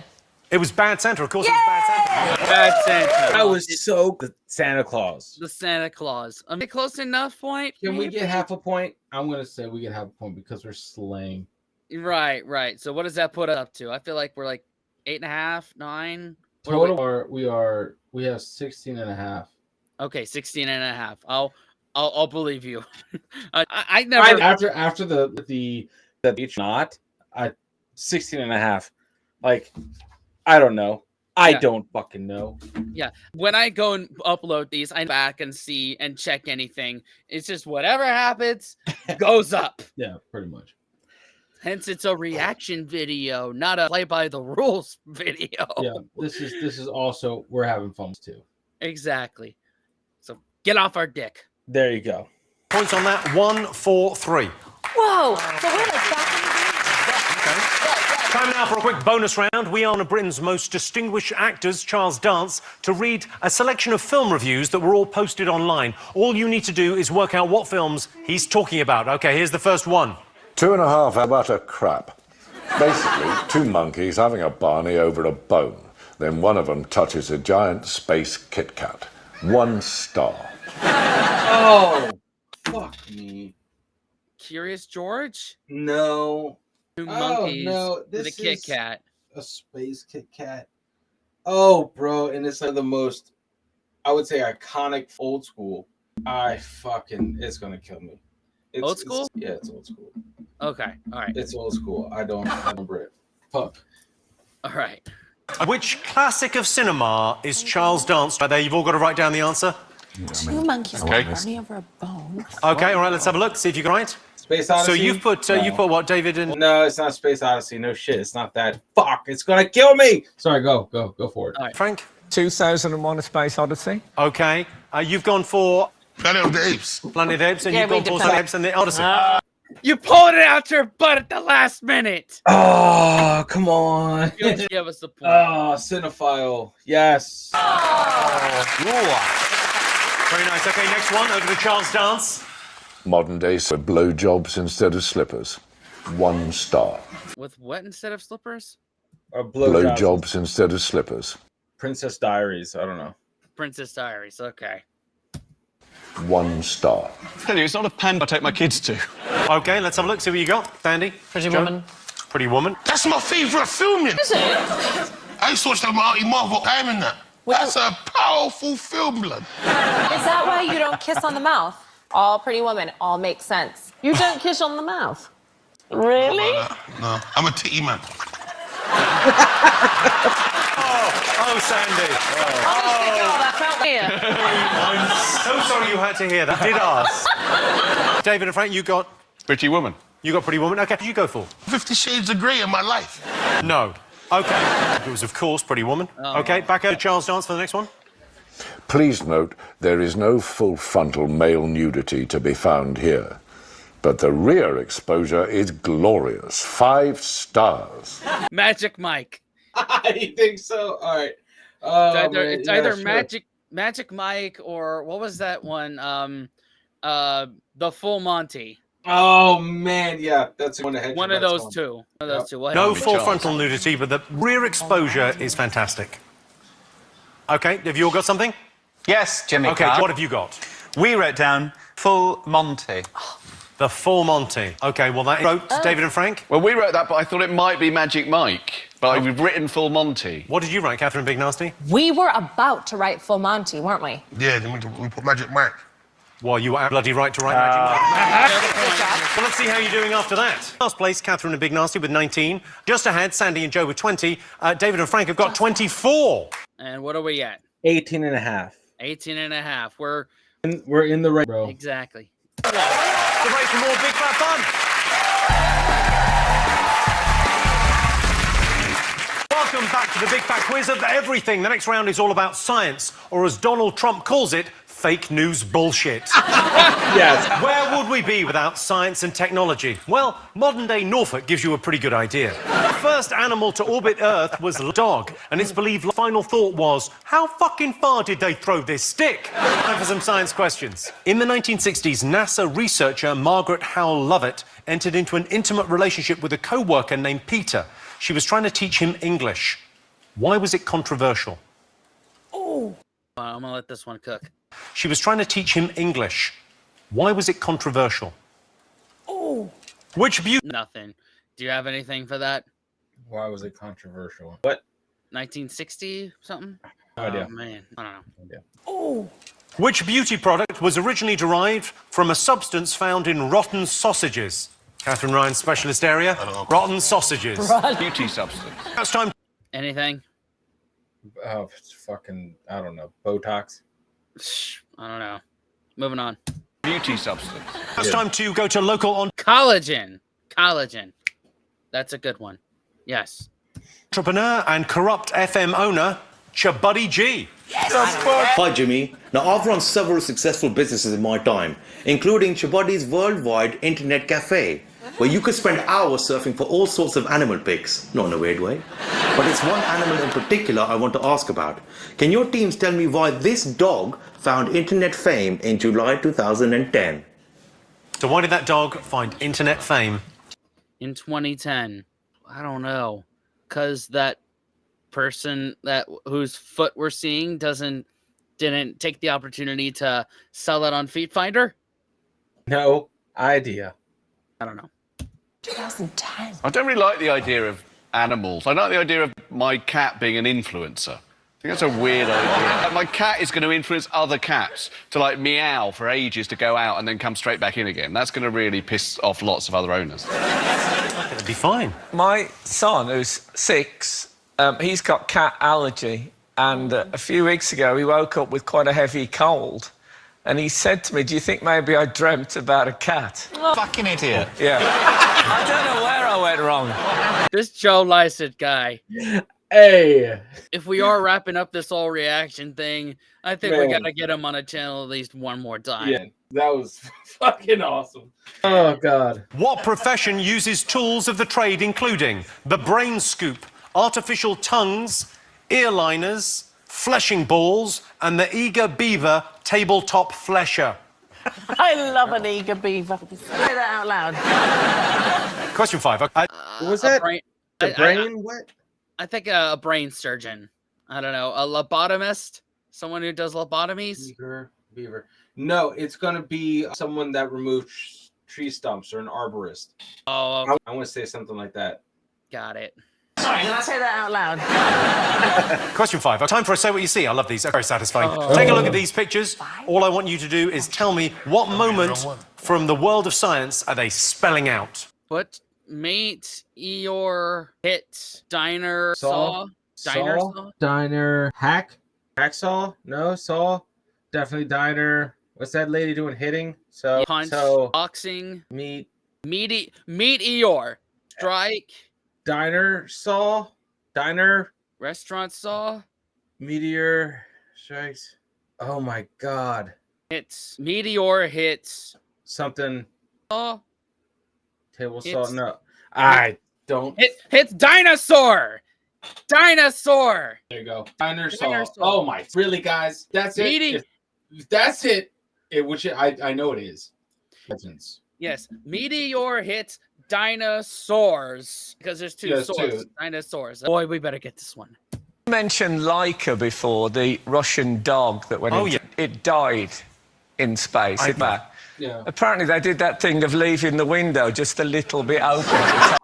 It was Bad Santa, of course. It was Bad Santa. Bad Santa. That was so good. Santa Claus. The Santa Claus. Am I close enough point? Can we get half a point? I'm gonna say we get half a point because we're slaying. Right. So what does that put up to? I feel like we're like 8.5, 9. Total, we have 16 and a half. Okay, 16 and a half. I'll believe you. I never after the not 16 and a half. Like, I don't know. I don't fucking know. Yeah. When I go and upload these, I back and see and check anything. It's just whatever happens goes up. Yeah, pretty much. Hence, it's a reaction video, not a play by the rules video. Yeah, this is also we're having fun too. Exactly. So get off our dick. There you go. Points on that. 1, 4, 3. Whoa. So we're like back in the game. Time now for a quick bonus round. We honor Britain's most distinguished actors, Charles Dance, to read a selection of film reviews that were all posted online. All you need to do is work out what films he's talking about. Okay, here's the first one. 2.5 utter crap. Basically, 2 monkeys having a barney over a bone. Then one of them touches a giant space Kit Kat. 1 star. Oh, fuck me. Curious George? No. 2 monkeys this with a Kit Kat. A space Kit Kat. Oh, bro, and it's like the most, I would say, iconic old school. It's gonna kill me. Old school? It's old school. Okay, all right. It's old school. I don't remember it. Fuck. All right. Which classic of cinema is Charles Dance? Right there, you've all got to write down the answer. 2 monkeys with a barney over a bone. Okay, all right, let's have a look, see if you can write. Space Odyssey. So you've put what, David? And no, it's not Space Odyssey. No shit, it's not that. Fuck, it's gonna kill me. Sorry, go for it. All right. Frank? 2001: A Space Odyssey. Okay, you've gone for Planet of the Apes. Planet of the Apes, and you've gone for Planet of the Apes and the Odyssey. You pulled it out your butt at the last minute. Oh, come on. Give us the point. Oh, cinephile. Yes. Very nice. Okay, next one, over to Charles Dance. Modern day with blowjobs instead of slippers. 1 star. With what instead of slippers? Blowjobs instead of slippers. Princess Diaries. I don't know. Princess Diaries. Okay. 1 star. Tell you, it's not a panda I take my kids to. Okay, let's have a look, see what you got. Sandy? Pretty Joe? Woman. Pretty Woman. That's my favourite film, you know. Is it? I used to watch that with Auntie Marv all the time in that. That's a powerful film, blood. Is that why you don't kiss on the mouth? All Pretty Women, all makes sense. You don't kiss on the mouth? Really? No, I'm a titty man. Oh, Sandy. Honestly, God, I felt here. I'm so sorry you had to hear that. I did ask. David and Frank, you got... Pretty Woman. You got Pretty Woman. Okay, what did you go for? 50 Shades of Grey in my life. No. Okay. It was, of course, Pretty Woman. Oh. Okay, back over to Charles Dance for the next one. Please note, there is no full frontal male nudity to be found here. But the rear exposure is glorious. 5 stars. Magic Mike. I think so. All right. It's either Magic Mike or what was that one? The Full Monty. Oh man, yeah, that's one ahead. One of those two. One of those two. No full frontal nudity, but the rear exposure is fantastic. Okay, have you all got something? Yes, Jimmy. Okay, Carr. what have you got? We wrote down Full Monty. The Full Monty. Okay, well, that wrote David and Frank. Well, we wrote that, but I thought it might be Magic Mike. But we've written Full Monty. What did you write, Catherine Big Nasty? We were about to write Full Monty, weren't we? Yeah, then we put Magic Mike. Well, you were bloody right to write Magic Mike. Well, let's see how you're doing after that. Last place, Catherine and Big Nasty with 19. Just ahead, Sandy and Joe with 20. David and Frank have got 24. And what are we at? 18 and a half. 18 and a half. We're in the right, bro. Exactly. The race for more Big Fat Fun. Welcome back to the Big Fat Quiz of everything. The next round is all about science, or as Donald Trump calls it, fake news bullshit. Yes. Where would we be without science and technology? Well, modern-day Norfolk gives you a pretty good idea. The first animal to orbit Earth was a dog, and it's believed the final thought was, how fucking far did they throw this stick? Time for some science questions. In the 1960s, NASA researcher Margaret Howell Lovett entered into an intimate relationship with a co-worker named Peter. She was trying to teach him English. Why was it controversial? I'm gonna let this one cook. She was trying to teach him English. Why was it controversial? Which beauty... Nothing. Do you have anything for that? Why was it controversial? What? 1960 something? No idea. Oh man, I don't know. Which beauty product was originally derived from a substance found in rotten sausages? Catherine Ryan's specialist area. Rotten sausages. Beauty substance. It's time. Anything? Oh, it's fucking, I don't know. Botox? I don't know. Moving on. Beauty substance. It's time to go to local on Collagen. Collagen. That's a good one. Yes. Entrepreneur and corrupt FM owner, Chabuddy G. Hi, Jimmy. Now, I've run several successful businesses in my time, including Chabuddy's worldwide internet cafe, where you could spend hours surfing for all sorts of animal pics. Not in a weird way. But it's one animal in particular I want to ask about. Can your teams tell me why this dog found internet fame in July 2010? So why did that dog find internet fame? In 2010. I don't know. Because that person whose foot we're seeing didn't take the opportunity to sell it on Feet Finder? No idea. I don't know. 2010. I don't really like the idea of animals. I like the idea of my cat being an influencer. I think that's a weird idea. Like, my cat is going to influence other cats to, like, meow for ages to go out and then come straight back in again. That's going to really piss off lots of other owners. It'd be fine. My son, who's 6, he's got cat allergy, and a few weeks ago he woke up with quite a heavy cold, and he said to me, do you think maybe I dreamt about a cat? Oh. Fucking idiot. Yeah. I don't know where I went wrong. This Joe Lycett guy. Hey. If we are wrapping up this whole reaction thing, I think we Man. gotta get him on a channel at least one more time. Yeah, that was fucking awesome. Oh, God. What profession uses tools of the trade including the brain scoop, artificial tongues, ear liners, fleshing balls, and the eager beaver tabletop flesher? I love an eager beaver. Say that out loud. Question 5. What was that? The brain? What? I think a brain surgeon. I don't know. A lobotomist? Someone who does lobotomies? beaver. No, it's gonna be someone that removed tree stumps or an arborist. Oh, I want to say something like that. got it. Sorry, did I say that out loud? Question 5. Time for a Say What You See. I love these. They're very satisfying. Oh. Take a look at these pictures. All I want you to do is tell me what moment from the world of science are they spelling out? What mate Eeyore hit diner saw? Diner saw? Diner hacksaw? No, saw. Definitely diner. What's that lady doing? Hitting? So Punch, so boxing, meat Eeyore, strike, diner saw, diner restaurant saw, meteor strikes. Oh my god. hits meteor hits Something saw. table saw. It's- No. I don't. Hits dinosaur. Dinosaur. There you go. Dinosaur. Dinosaur. Oh my. Really, guys? That's it? If that's it, which I know it is. Legends. Yes, meteor hits dinosaurs because there's two Yes, swords. two. Dinosaurs. Boy, we better get this one. You mentioned Laika before, the Russian dog that went it died in space. Yeah. Apparently they did that thing of leaving the window just a little bit open.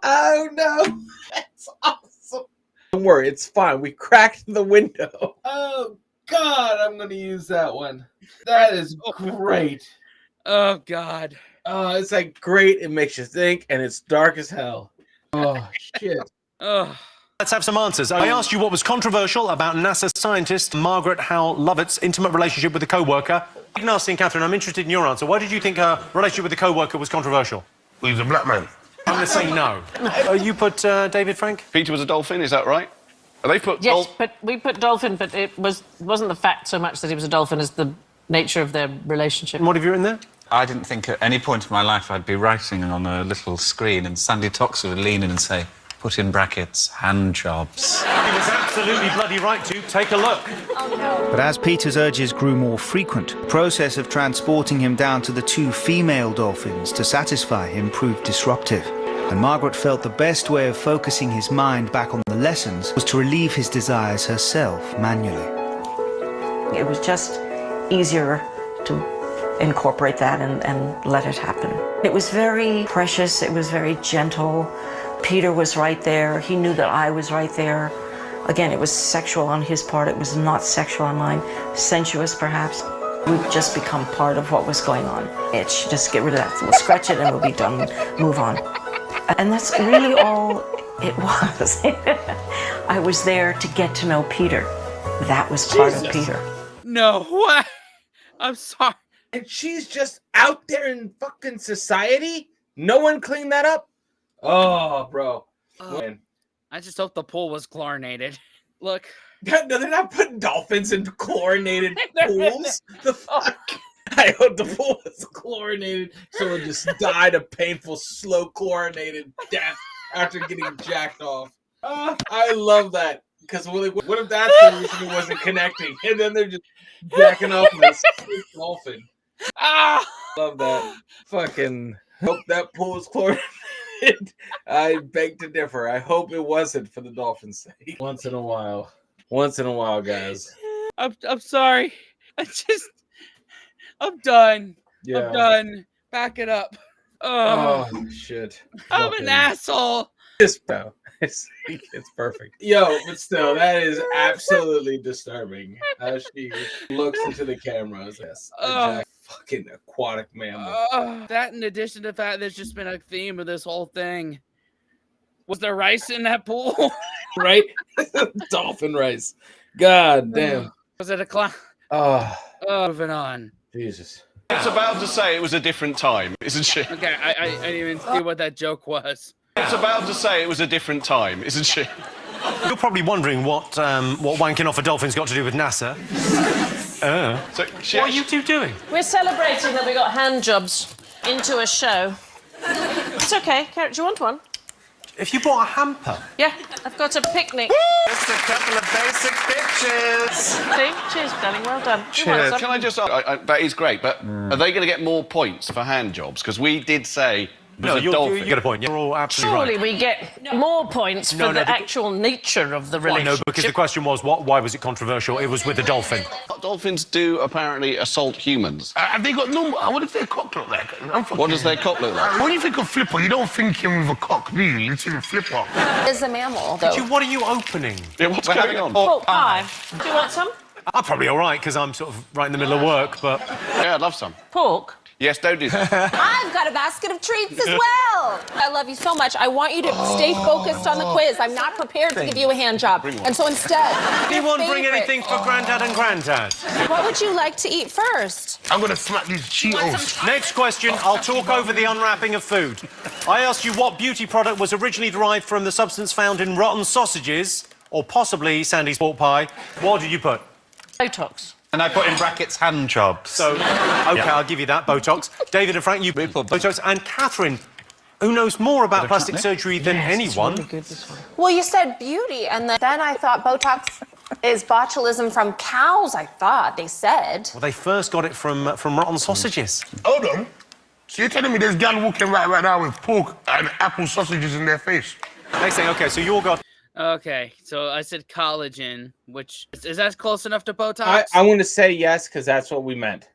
Oh no. That's awesome. Don't worry, it's fine. We cracked the window. Oh god, I'm gonna use that one. That is great. Oh god. It's like great, it makes you think, and it's dark as hell. Oh shit. Oh. Let's have some answers. I asked you what was controversial about NASA scientist Margaret Howe Lovett's intimate relationship with a co-worker. Nasty and Catherine, I'm interested in your answer. Why did you think her relationship with the co-worker was controversial? Well, he's a black man. I'm going to say no. You put David Frank? Peter was a dolphin, is that right? They put Yes, but we put dolphin, but it wasn't the fact so much that he was a dolphin as the nature of their relationship. And what have you written there? I didn't think at any point in my life I'd be writing on a little screen and Sandy Toxer would lean in and say, put in brackets, hand jobs. He was absolutely bloody right to. Take a look. But as Peter's urges grew more frequent, the process of transporting him down to the two female dolphins to satisfy him proved disruptive. And Margaret felt the best way of focusing his mind back on the lessons was to relieve his desires herself manually. It was just easier to incorporate that and let it happen. It was very precious, it was very gentle. Peter was right there, he knew that I was right there. Again, it was sexual on his part, it was not sexual on mine. Sensuous, perhaps. We've just become part of what was going on. Itch, just get rid of that. We'll scratch it and we'll be done, move on. And that's really all it was. I was there to get to know Peter. That was part of Peter. No, what? I'm sorry. And she's just out there in fucking society? No one cleaned that up? Oh, bro. Man. I just hope the pool was chlorinated. Look. No, they're not putting dolphins in chlorinated pools. The fuck? I hope the pool was chlorinated. Someone just died a painful, slow chlorinated death after getting jacked off. I love that. Because what if that's the reason it wasn't connecting? And then they're just jacking off this dolphin. Love that. Fucking hope that pool was chlorinated. I beg to differ. I hope it wasn't for the dolphin's sake. Once in a while. Once in a while, guys. I'm sorry. I'm done. Yeah. I'm done. Back it up. Oh, shit. I'm an asshole. It's perfect. Yo, but still, that is absolutely disturbing. How she looks into the camera. Yes. Fucking aquatic mammal. That in addition to the fact there's just been a theme of this whole thing. Was there rice in that pool? Right? Dolphin rice. God damn. Was it a clown? Moving on. Jesus. It's about to say it was a different time, isn't she? Okay, I didn't even see what that joke was. It's about to say it was a different time, isn't she? You're probably wondering what wanking off a dolphin's got to do with NASA. So what are you two doing? We're celebrating that we got hand jobs into a show. It's okay. Carrot, do you want one? If you bought a hamper. Yeah, I've got a picnic. Just a couple of basic pictures. See? Cheers, darling. Well done. You want Cheers. some? Can I just ask, that is great, but are they going to get more points for hand jobs? Because we did say No, you get a point. You're all absolutely Surely right. we get more points for the actual nature of the Well, relationship. no, because the question was, why was it controversial? It was with the dolphin. Dolphins do apparently assault humans. Have they got no... What does their cock look like? What does their cock look like? When you think of Flipper, you don't think him with a cock, do you? You think of Flipper. Is a mammal, though. What are you opening? Yeah, what's going on? Pork pie. Do you want some? I'm probably all right, because I'm sort of right in the middle of work, but... Yeah, I'd love some. Pork? Yes, don't do that. I've got a basket of treats as well. I love you so much. I want you to stay focused on the quiz. I'm not prepared to give you a hand job. And so instead... You won't bring anything for Grandad and Grandad? What would you like to eat first? I'm going to smack these Cheetos. Next question, I'll talk over the unwrapping of food. I asked you what beauty product was originally derived from the substance found in rotten sausages, or possibly Sandy's pork pie. What did you put? Botox. And I put in brackets hand jobs. So, OK, I'll give you that, Botox. David and Frank, you put Botox. And Catherine, who knows more about plastic surgery than anyone. Really good, this one. Well, you said beauty, and then I thought Botox is botulism from cows, I thought they said. Well, they first got it from rotten sausages. Hold on. So you're telling me there's gal walking right now with pork and apple sausages in their face? Next thing, OK, so you all got... Okay, so I said collagen, which is that close enough to Botox? I'm going to say yes because that's what we meant.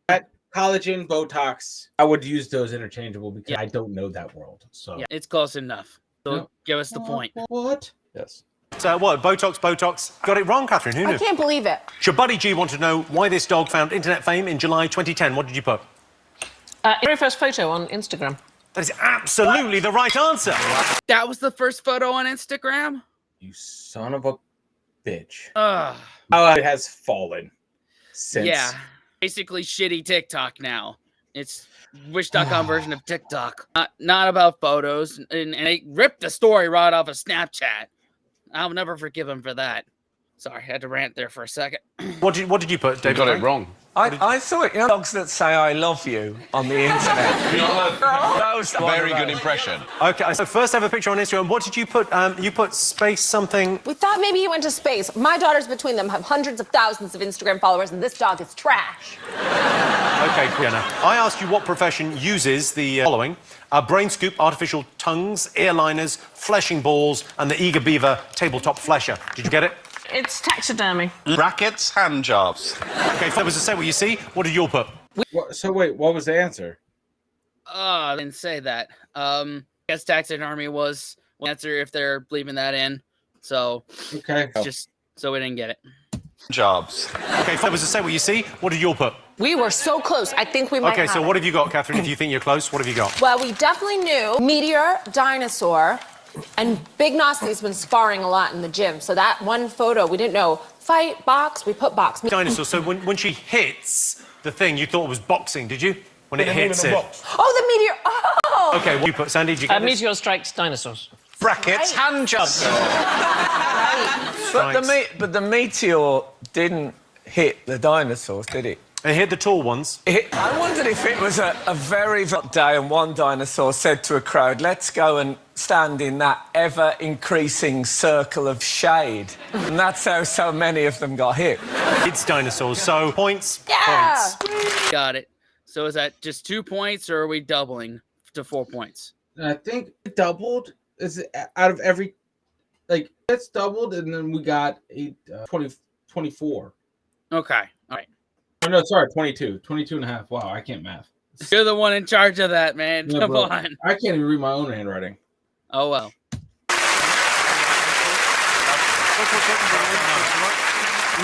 That collagen, Botox, I would use those interchangeable because I don't know that world. So Yeah, it's close enough. So No. give us the point. What? Yes. So what, Botox? Got it wrong, Catherine, who knew? I can't believe it. Your buddy G wanted to know why this dog found internet fame in July 2010. What did you put? Very first photo on Instagram. That is absolutely the right answer. That was the first photo on Instagram? You son of a bitch. Ugh. Oh, it has fallen since. Yeah. Basically shitty TikTok now. It's Wish.com version of TikTok. Not about photos. And they ripped the story right off of Snapchat. I'll never forgive him for that. Sorry, I had to rant there for a second. What did you put, David? You got it wrong. I thought, dogs that say I love you on the internet. That was Very good impression. Okay, so first ever picture on Instagram. What did you put? You put space something. We thought maybe you went to space. My daughters between them have hundreds of thousands of Instagram followers, and this dog is trash. Okay, Brianna. I asked you what profession uses the following: brain scoop, artificial tongues, airliners, fleshing balls, and the eager beaver tabletop flesher. Did you get it? It's taxidermy. Brackets hand jobs. Okay, if that was to say what you see, what did you all put? So wait, what was the answer? I didn't say that. Guess taxidermy was the answer if they're leaving that in. So Okay. just so we didn't get it. Jobs. Okay, if that was to say what you see, what did you all put? We were so close. I think we might Okay, have so it. what have you got, Catherine? If you think you're close, what have you got? Well, we definitely knew meteor, dinosaur, and Big Nasty's been sparring a lot in the gym. So that one photo, we didn't know. Fight, box, we put box. Dinosaur. So when she hits the thing, you thought it was boxing, did you? When it hits it. Oh, the meteor. Oh! Okay, what you put, Sandy? Did you get this? Meteor strikes dinosaurs. Brackets hand jobs. But the meteor didn't hit the dinosaurs, did it? It hit the tall ones. I wondered if it was a very hot day and one dinosaur said to a crowd, let's go and stand in that ever-increasing circle of shade. And that's how so many of them got hit. It's dinosaurs, so points, Yeah! points. Got it. So is that just 2 points, or are we doubling to 4 points? I think it doubled. Is it out of every, like, it's doubled, and then we got 24. Okay, all right. Oh, no, sorry, 22. 22 and a half. Wow, I can't math. You're the one in charge of that, man. Yeah, Come bro. on. I can't even read my own handwriting. Oh, well.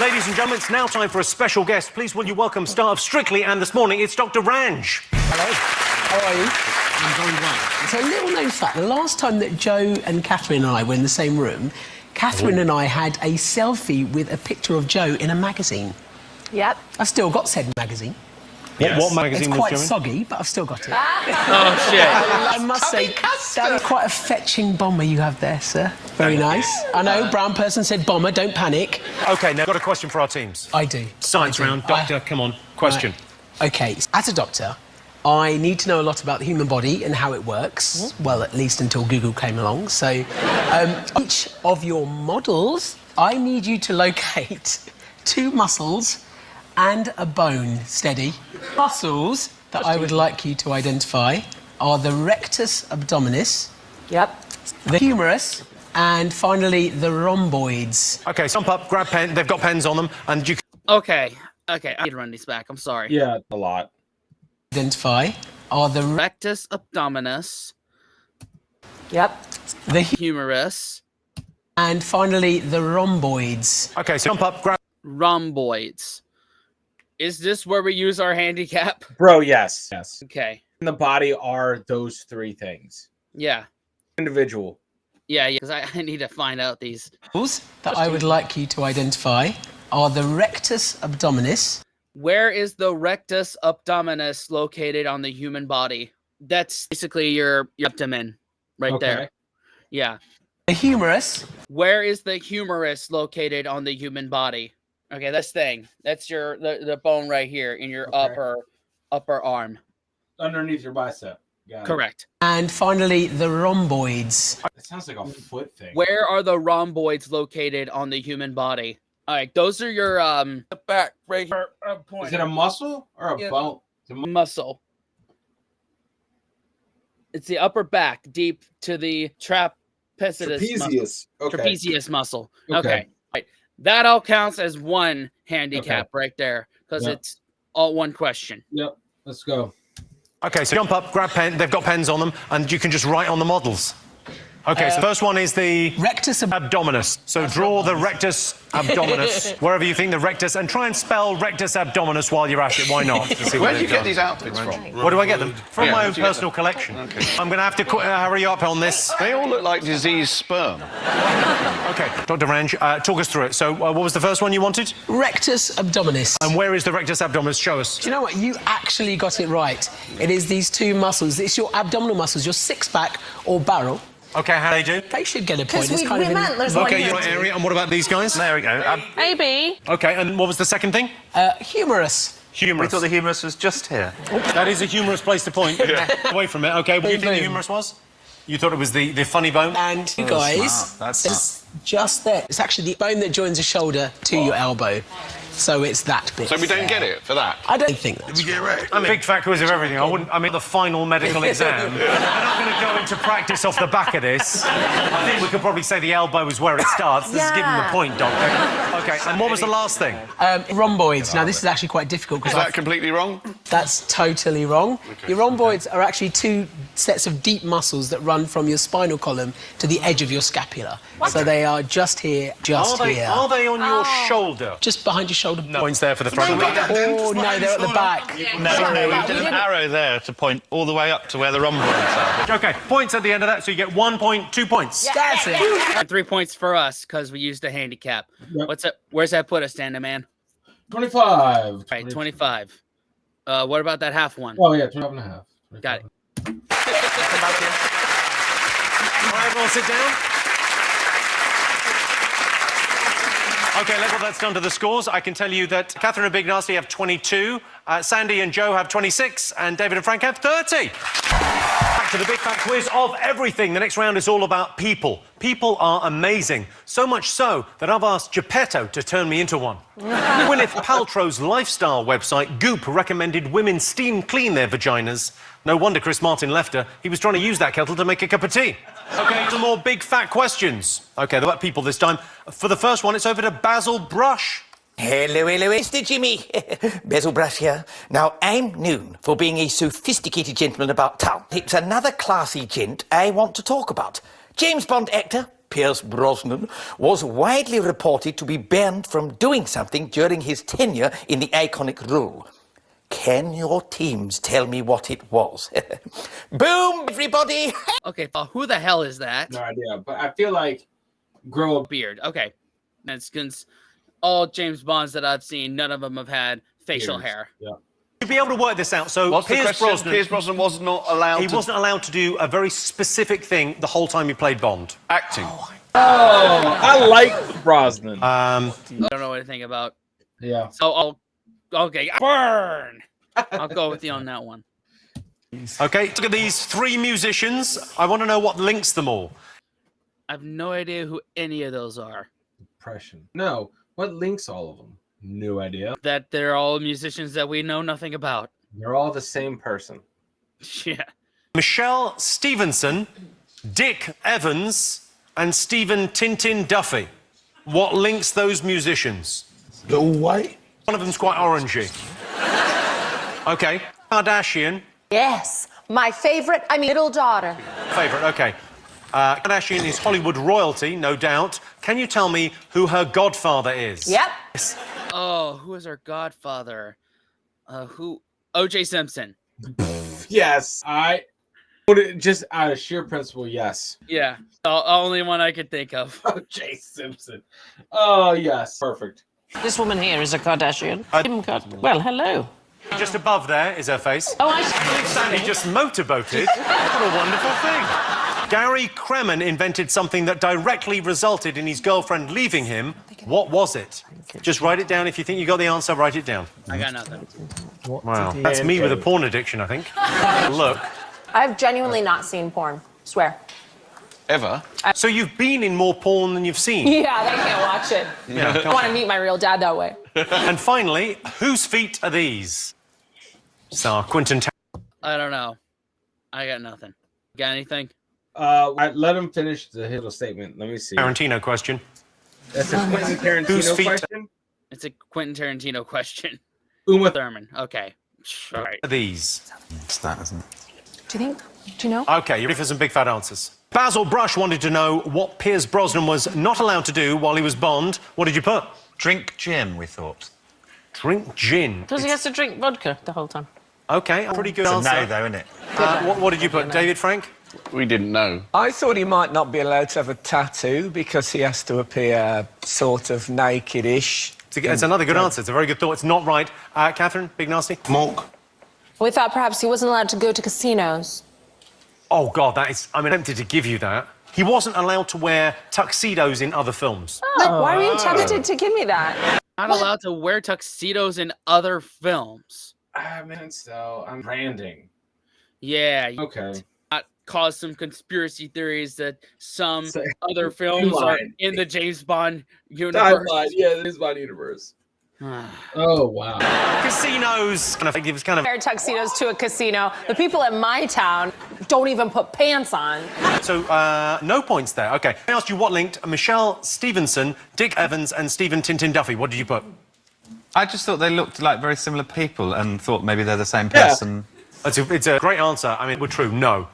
Ladies and gentlemen, it's now time for a special guest. Please will you welcome star of Strictly and This Morning, it's Dr. Ranj. Hello. How are you? I'm very well. So a little known fact, the last time that Joe and Catherine and I were in the same room, Catherine and I had a selfie with a picture of Joe in a magazine. Yep. I've still got said magazine. What magazine it's was quite Joe in? soggy, but I've still got it. Oh, shit. I must say, that is quite a fetching bomber you have there, sir. Very nice. I know, brown person said bomber, don't panic. OK, now, got a question for our teams. I do. Science round. Doctor, come on. Question. OK, as a doctor, I need to know a lot about the human body and how it works. Well, at least until Google came along. So, each of your models, I need you to locate 2 muscles and a bone. Steady. Muscles that I would like you to identify. are the rectus abdominis. Yep. The humerus. And finally, the rhomboids. Okay, stump up, grab pen. They've got pens on them, and you. Okay, I need to run these back. I'm sorry. Yeah, a lot. Identify are the rectus abdominis. Yep. The humerus. And finally, the rhomboids. Okay, so jump up, grab. Rhomboids. Is this where we use our handicap? Bro, yes. Yes. Okay. In the body are those three things. Yeah. Individual. Yeah, because I need to find out these. That I would like you to identify are the rectus abdominis. Where is the rectus abdominis located on the human body? That's basically your abdomen right there. Yeah. The humerus. Where is the humerus located on the human body? Okay, this thing. That's the bone right here in your upper arm. Underneath your bicep. Got it. Correct. And finally, the rhomboids. It sounds like a foot thing. Where are the rhomboids located on the human body? All right, those are your back right here. Is it a muscle or a bone? Muscle. It's the upper back, deep to the trapezius muscle. Okay. Right. That all counts as one handicap right there because it's all one question. Yep. Let's go. Okay, so jump up, grab pen. They've got pens on them, and you can just write on the models. Okay, so the first one is the rectus abdominis. So draw the rectus abdominis wherever you think the rectus, and try and spell rectus abdominis while you're at it. Why not? Where do you get these outfits from? Where do I get them? From my own personal collection. Okay. I'm going to have to hurry up on this. They all look like diseased sperm. Okay, Dr. Range, talk us through it. So what was the first one you wanted? Rectus abdominis. And where is the rectus abdominis? Show us. Do you know what? You actually got it right. It is these two muscles. It's your abdominal muscles, your six-pack or barrel. Okay, how do they do? They should get a point. It's we kind of meant there's okay, you're right area. And what about these guys? There we go. Maybe. Okay, and what was the second thing? Humerus. Humerus. We thought the humerus was just here. That is a humorous place to point. Away from it. Okay, what do you think the humerus was? You thought it was the funny bone? And you guys, it's just there. It's actually the bone that joins the shoulder to your elbow. So it's that bit. So we don't get it for that? I don't think that's Did we get it right? I mean, big fat quiz of everything. I mean, the final medical exam. We're not going to go into practice off the back of this. I think we could probably say the elbow is where it starts. This is giving the point, doctor. Okay, and what was the last thing? Rhomboids. Now, this is actually quite difficult. Is that completely wrong? That's totally wrong. Okay. Your rhomboids are actually two sets of deep muscles that run from your spinal column to the edge of your scapula. What? So they are just here, here. Are they on your shoulder? Just behind your shoulder. No. Points there for the front. Oh, no, they're at the back. No, we did an arrow there to point all the way up to where the rhomboids are. Okay, points at the end of that, so you get 1 point, 2 points. That's it. 3 points for us because we used a handicap. Yep. What's that? Where's that put us, Dana man? 25. All right, 25. What about that half one? Oh, yeah, 12 and a half. Got it. All right, everyone sit down. Okay, look what that's done to the scores. I can tell you that Catherine and Big Nasty have 22, Sandy and Joe have 26, and David and Frank have 30. Back to the big fat quiz of everything. The next round is all about people. People are amazing. So much so that I've asked Geppetto to turn me into one. Gwyneth Paltrow's lifestyle website, Goop, recommended women steam clean their vaginas. No wonder Chris Martin left her. He was trying to use that kettle to make a cup of tea. Okay, some more big fat questions. Okay, they're about people this time. For the first one, it's over to Basil Brush. Hello, Mr. Jimmy. Basil Brush here. Now, I'm known for being a sophisticated gentleman about town. It's another classy gent I want to talk about. James Bond actor Pierce Brosnan was widely reported to be banned from doing something during his tenure in the iconic role. Can your teams tell me what it was? Boom, everybody! Okay, who the hell is that? No idea, but I feel like grow a beard. Okay, that's because all James Bonds that I've seen, none of them have had facial hair. Yeah. You'd be able to work this out. So What's the Pierce question? Pierce Brosnan was not allowed He wasn't allowed to do a very specific thing the whole time he played Bond. acting. Oh, I like Brosnan. I don't know anything about. Yeah. So okay, burn. I'll go with you on that one. Okay, look at these three musicians. I want to know what links them all. I have no idea who any of those are. Depression. No. What links all of them? No idea. That they're all musicians that we know nothing about. They're all the same person. Yeah. Michelle Stevenson, Dick Evans, and Stephen Tintin Duffy. What links those musicians? They're all white. One of them's quite orangey. OK. Kardashian. Yes, my favorite, middle daughter. Favourite, OK. Kardashian is Hollywood royalty, no doubt. Can you tell me who her godfather is? Yep. Yes. Oh, who is her godfather? O.J. Simpson. Yes, I would it just out of sheer principle. Yes. Yeah, the only one I could think of. O.J. Simpson. Oh yes, perfect. This woman here is a Kardashian. Well, hello. Just above there is her face. Oh, I Sandy just motorboated. What a wonderful thing. Gary Kremen invented something that directly resulted in his girlfriend leaving him. What was it? Just write it down. If you think you got the answer, write it down. I got nothing. Wow. That's me with a porn addiction, I think. Look. I've genuinely not seen porn. Swear. Ever? So you've been in more porn than you've seen? Yeah, they can't watch it. Yeah. I want to meet my real dad that way. And finally, whose feet are these? So, Quentin I don't know. I got nothing. Got anything? Let him finish the little statement. Let me see. Tarantino question. That's a Quentin Whose Tarantino feet question. It's a Quentin Tarantino question. Uma Thurman. Okay. All right. These. It's that, isn't it? Do you think? Do you know? Okay, you ready for some big fat answers? Basil Brush wanted to know what Pierce Brosnan was not allowed to do while he was Bond. What did you put? Drink gin, we thought. Drink gin. Because he has to drink vodka the whole time. Okay, a pretty good It's a answer. no, though, isn't it? What did you put, David Frank? We didn't know. I thought he might not be allowed to have a tattoo because he has to appear sort of naked-ish. It's another good answer. It's a very good thought. It's not right. Catherine, Big Nasty? Smoke. We thought perhaps he wasn't allowed to go to casinos. Oh, God, that is... I'm tempted to give you that. He wasn't allowed to wear tuxedos in other films. Oh, why were you tempted to give me that? Not allowed to wear tuxedos in other films. I mean, so I'm branding. Yeah. Okay. Cause some conspiracy theories that some other films are in the James Bond universe. Timeline. Yeah, the James Bond universe. Oh wow. Casinos. Kind of, it was kind of. Wear tuxedos to a casino. The people in my town don't even put pants on. So no points there. Okay. I asked you what linked Michelle Stevenson, Dick Evans, and Stephen Tintin Duffy. What did you put? I just thought they looked like very similar people and thought maybe they're the same person. It's a great answer. I mean, we're true. No.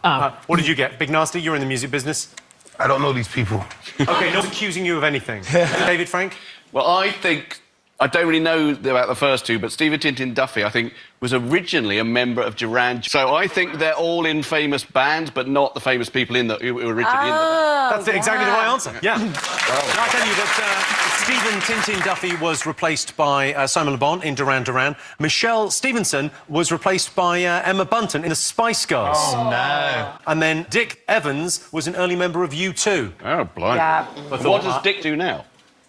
What did you get? Big Nasty, you're in the music business. I don't know these people. Okay, not accusing you of anything. David Frank? Well, I think... I don't really know about the first two, but Stephen Tintin Duffy, I think, was originally a member of Duran. So I think they're all in famous bands, but not the famous people who were originally in the band. That's exactly the right answer. Yeah. I tell you that Stephen Tintin Duffy was replaced by Simon Le Bon in Duran Duran. Michelle Stevenson was replaced by Emma Bunton in the Spice Girls. Oh, no. And then Dick Evans was an early member of U2. Oh, blimey. Yeah. What does Dick do now?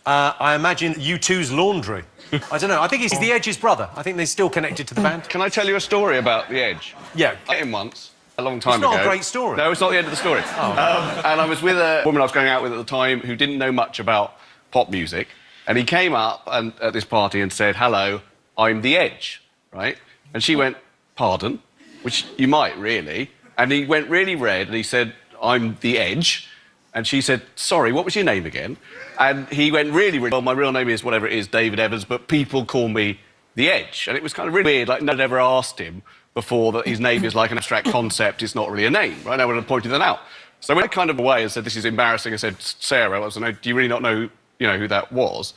I imagine U2's Laundry. I don't know. I think he's The Edge's brother. I think they're still connected to the band. Can I tell you a story about The Edge? Yeah. I met him once, a long time ago. It's not a great story. No, it's not the end of the story. Oh. And I was with a woman I was going out with at the time who didn't know much about pop music. And he came up at this party and said, "Hello, I'm The Edge," right? And she went, "Pardon?" Which you might, really. And he went really red and he said, "I'm The Edge." And she said, "Sorry, what was your name again?" And he went really, well, my real name is whatever it is, David Evans, but people call me The Edge. And it was kind of really weird, like no one ever asked him before that his name is like an abstract concept, it's not really a name, right? No one had pointed that out. So I went kind of away and said, "This is embarrassing." I said, "Sarah," I was like, "Do you really not know, who that was?"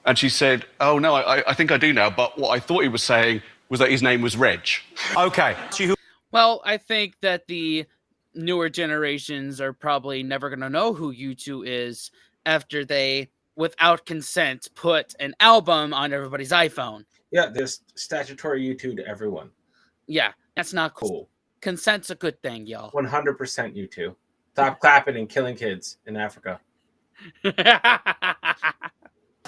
And she said, "Oh, no, I think I do now, but what I thought he was saying was that his name was Reg." Okay. Well, I think that the newer generations are probably never going to know who U2 is after they, without consent, put an album on everybody's iPhone. Yeah, there's statutory U2 to everyone. Yeah, that's not cool. Consent's a good thing, y'all. 100% U2. Stop clapping and killing kids in Africa.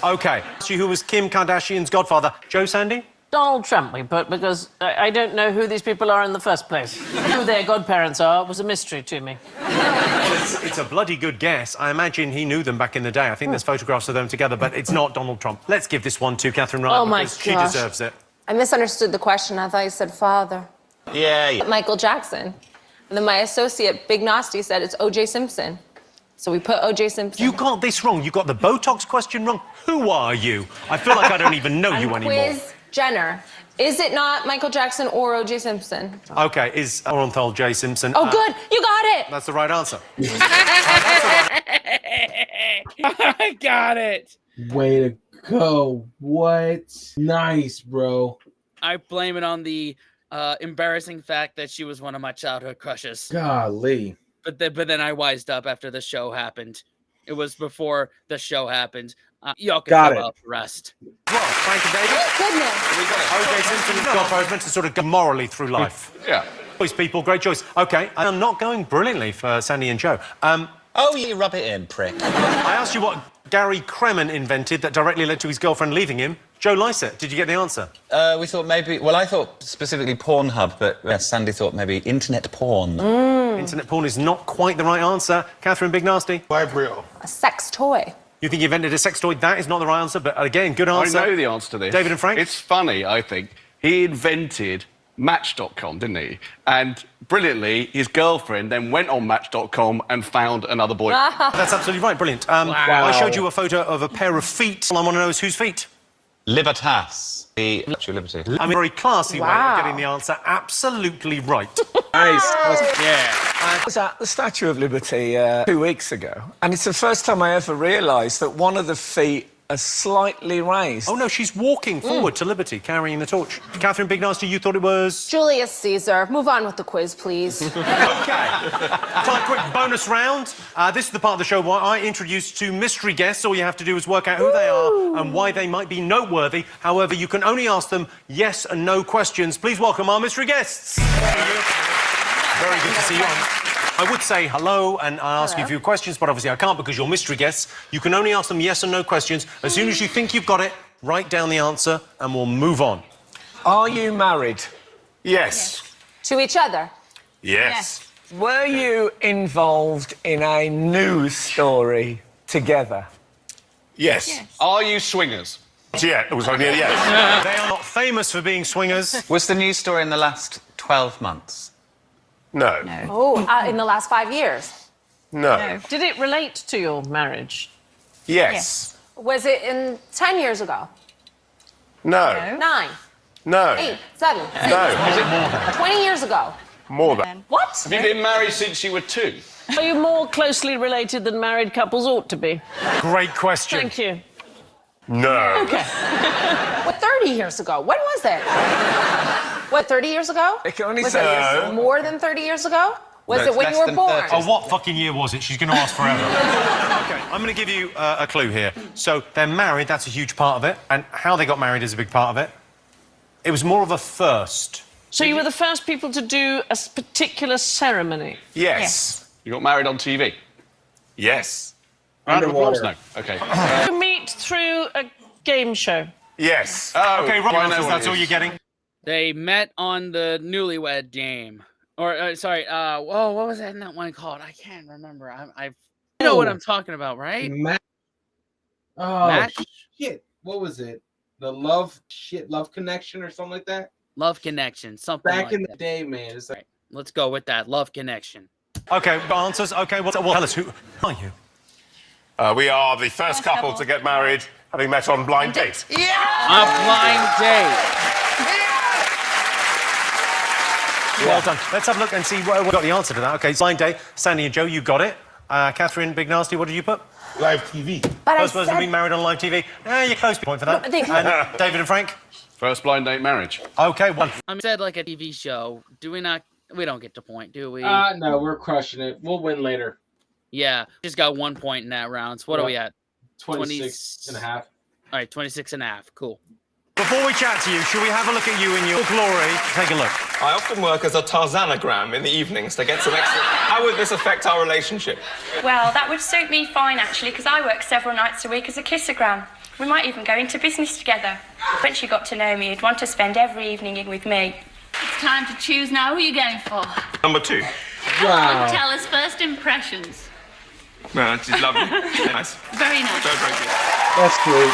Okay. So who was Kim Kardashian's godfather? Joe Sandy? Donald Trump, we put, because I don't know who these people are in the first place. Who their godparents are was a mystery to me. Well, it's a bloody good guess. I imagine he knew them back in the day. I think there's photographs of them together, but it's not Donald Trump. Let's give this one to Catherine Ryan Oh, my because she gosh. deserves it. I misunderstood the question. I thought you said father. Yeah. Michael Jackson. And then my associate, Big Nasty, said it's O.J. Simpson. So we put O.J. Simpson. You got this wrong. You got the Botox question wrong. Who are you? I feel like I don't even know you anymore. Quiz Jenner. Is it not Michael Jackson or O.J. Simpson? OK, is Orenthal J. Simpson... Oh, good. You got it. That's the right answer. I got it. Way to go. What? Nice, bro. I blame it on the embarrassing fact that she was one of my childhood crushes. Golly. But then I wised up after the show happened. It was before the show happened. Y'all can Got fill it. out the rest. Well, Frank and David. Goodness. O.J. Simpson's godparent to sort of go morally through life. Yeah. Choice, people. Great choice. OK, I'm not going brilliantly for Sandy and Joe. Oh, you rub it in, prick. I asked you what Gary Kremen invented that directly led to his girlfriend leaving him. Joe Lycett, did you get the answer? We thought maybe... Well, I thought specifically Pornhub, but Sandy thought maybe internet porn. Internet porn is not quite the right answer. Catherine Big Nasty? Vibrio. A sex toy. You think you invented a sex toy? That is not the right answer, but again, good answer. I know the answer to this. David and Frank? It's funny, I think. He invented Match.com, didn't he? And brilliantly, his girlfriend then went on Match.com and found another boy. That's absolutely right. Brilliant. I showed you a photo of a pair of feet. All I want to know is whose feet? Libertas. The Statue of Liberty. I'm very classy way of getting the answer absolutely right. Nice. Yeah. I was at the Statue of Liberty 2 weeks ago, and it's the first time I ever realised that one of the feet are slightly raised. Oh, no, she's walking forward to Liberty, carrying the torch. Catherine Big Nasty, you thought it was... Julius Caesar. Move on with the quiz, please. OK. Time, quick bonus round. This is the part of the show where I introduce two mystery guests. All you have to do is work out who they are and why they might be noteworthy. However, you can only ask them yes and no questions. Please welcome our mystery guests. Very good to see you on. I would say hello and ask you a few questions, but obviously I can't because you're mystery guests. You can only ask them yes and no questions. As soon as you think you've got it, write down the answer and we'll move on. Are you married? Yes. To each other. Yes. Were you involved in a news story together? Yes. Are you swingers? Yeah, it was only a yes. They are not famous for being swingers. Was the news story in the last 12 months? No. Oh, in the last 5 years. No. Did it relate to your marriage? Yes. Was it in 10 years ago? No. 9, No. 8, 7, 6, No. 20 years ago. More than. What? Have you been married since you were 2? Are you more closely related than married couples ought to be? Great question. Thank you. No. OK. What, 30 years ago? When was it? What, 30 years ago? It can only Was say it more than 30 years ago? Was No, it when it's you were less than born? 30. Oh, what fucking year was it? She's going to ask forever. OK, I'm going to give you a clue here. So they're married, that's a huge part of it, and how they got married is a big part of it. It was more of a first. So you were the first people to do a particular ceremony? Yes. You got married on TV? Yes. Round of applause? Underwater. No. OK. You meet through a game show? Yes. Oh, OK, I right know answers, what that's it all is. you're getting. They met on the Newlywed Game. Or, sorry, what was that one called? I can't remember. You know what I'm talking about, right? Oh, Match? shit. What was it? The Love Connection or something like that? Love Connection, something Back like in that. the day, man. It's like... Let's go with that. Love Connection. OK, answers. OK, well, tell us, who are you? We are the first couple to get married, having met on blind date. A blind date. Well done. Let's have a look and see what we got the answer to that. OK, blind date. Sandy and Joe, you got it. Catherine Big Nasty, what did you put? Live TV. But First person to be married on live TV. You're close. Point for that. But they- And David and Frank? First blind date marriage. OK, one. I said like a TV show. Do we not? We don't get to point, do we? No, we're crushing it. We'll win later. Yeah, just got 1 point in that round. So what are we at? 26 and a half. All right, 26 and a half. Cool. Before we chat to you, should we have a look at you in your glory? Take a look. I often work as a Tarzanogram in the evenings to get some extra... How would this affect our relationship? Well, that would suit me fine, actually, because I work several nights a week as a kissogram. We might even go into business together. Once you got to know me, you'd want to spend every evening with me. It's time to choose now. Who are you going for? Number 2. Wow. Tell us first impressions. No, she's lovely. Nice. Very nice. Very good. That's great.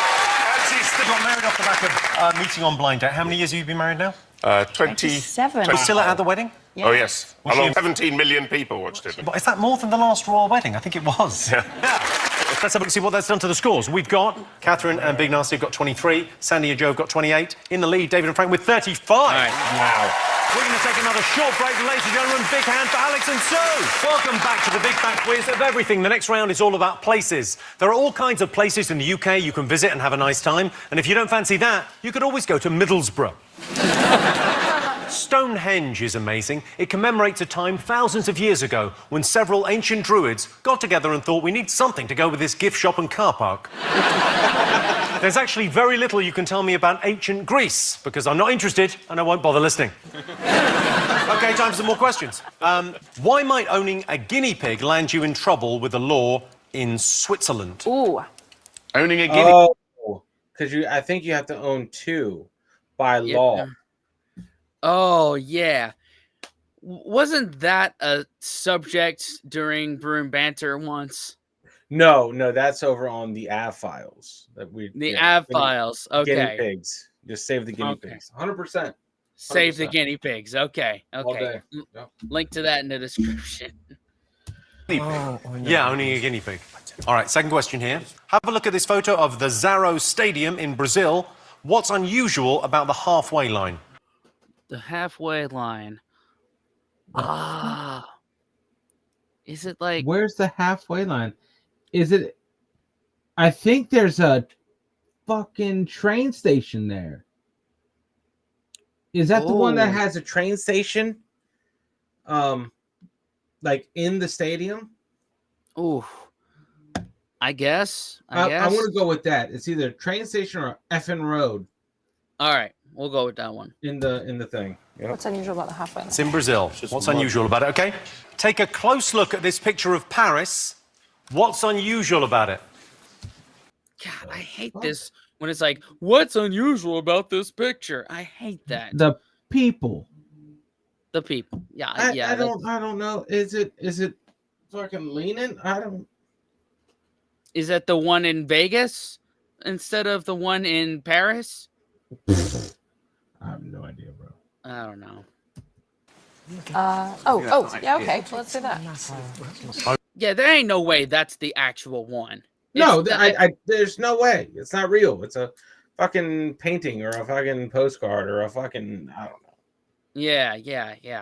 They got married off the back of meeting on blind date. How many years have you been married now? 27. Was Scylla at the wedding? Yeah. Oh, yes. Was Along she- 17 million people watched it. But is that more than the last royal wedding? I think it was. Yeah. Let's have a look and see what that's done to the scores. We've got Catherine and Big Nasty have got 23. Sandy and Joe have got 28. In the lead, David and Frank with 35. Wow. We're going to take another short break. Ladies and gentlemen, big hand for Alex and Sue. Welcome back to the Big Fat Quiz of everything. The next round is all about places. There are all kinds of places in the UK you can visit and have a nice time. And if you don't fancy that, you could always go to Middlesbrough. Stonehenge is amazing. It commemorates a time thousands of years ago when several ancient druids got together and thought we need something to go with this gift shop and car park. There's actually very little you can tell me about ancient Greece because I'm not interested and I won't bother listening. OK, time for some more questions. Why might owning a guinea pig land you in trouble with the law in Switzerland? Ooh. Owning a guinea Oh, because I think you have to own 2 by law. Oh, yeah. Wasn't that a subject during Broom Banter once? No, that's over on the AV files. The AV files, okay. Guinea pigs. Just save the guinea pigs. 100%. Save the guinea pigs. Okay. All day. Yep. Link to that in the description. Yeah, owning a guinea pig. All right, second question here. Have a look at this photo of the Zaro Stadium in Brazil. What's unusual about the halfway line? The halfway line. Is it like... Where's the halfway line? Is it... I think there's a fucking train station there. Is that the one that has a train station? Like in the stadium? Ooh. I guess. I want to go with that. It's either train station or effing road. All right, we'll go with that one. In the thing. Yep. What's unusual about the halfway line? It's in Brazil. What's unusual about it? Okay. Take a close look at this picture of Paris. What's unusual about it? God, I hate this when it's like, what's unusual about this picture? I hate that. The people. The people. Yeah, I don't know. Is it fucking leaning? I don't. Is that the one in Vegas instead of the one in Paris? I have no idea, bro. I don't know. Yeah, okay. Well, let's do that. Yeah, there ain't no way that's the actual one. No, there's no way. It's not real. It's a fucking painting or a fucking postcard or a fucking, I don't know. Yeah.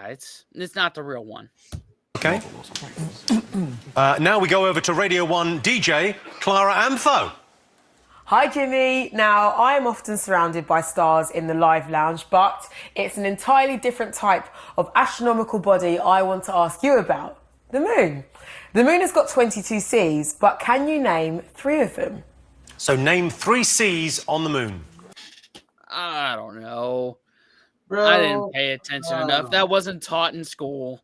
It's not the real one. Okay. Now we go over to Radio 1 DJ, Clara Amtho. Hi, Jimmy. Now, I am often surrounded by stars in the live lounge, but it's an entirely different type of astronomical body I want to ask you about. The moon. The moon has got 22 seas, but can you name 3 of them? So name 3 seas on the moon. I don't know. Bro, I didn't pay attention enough. That wasn't taught in school.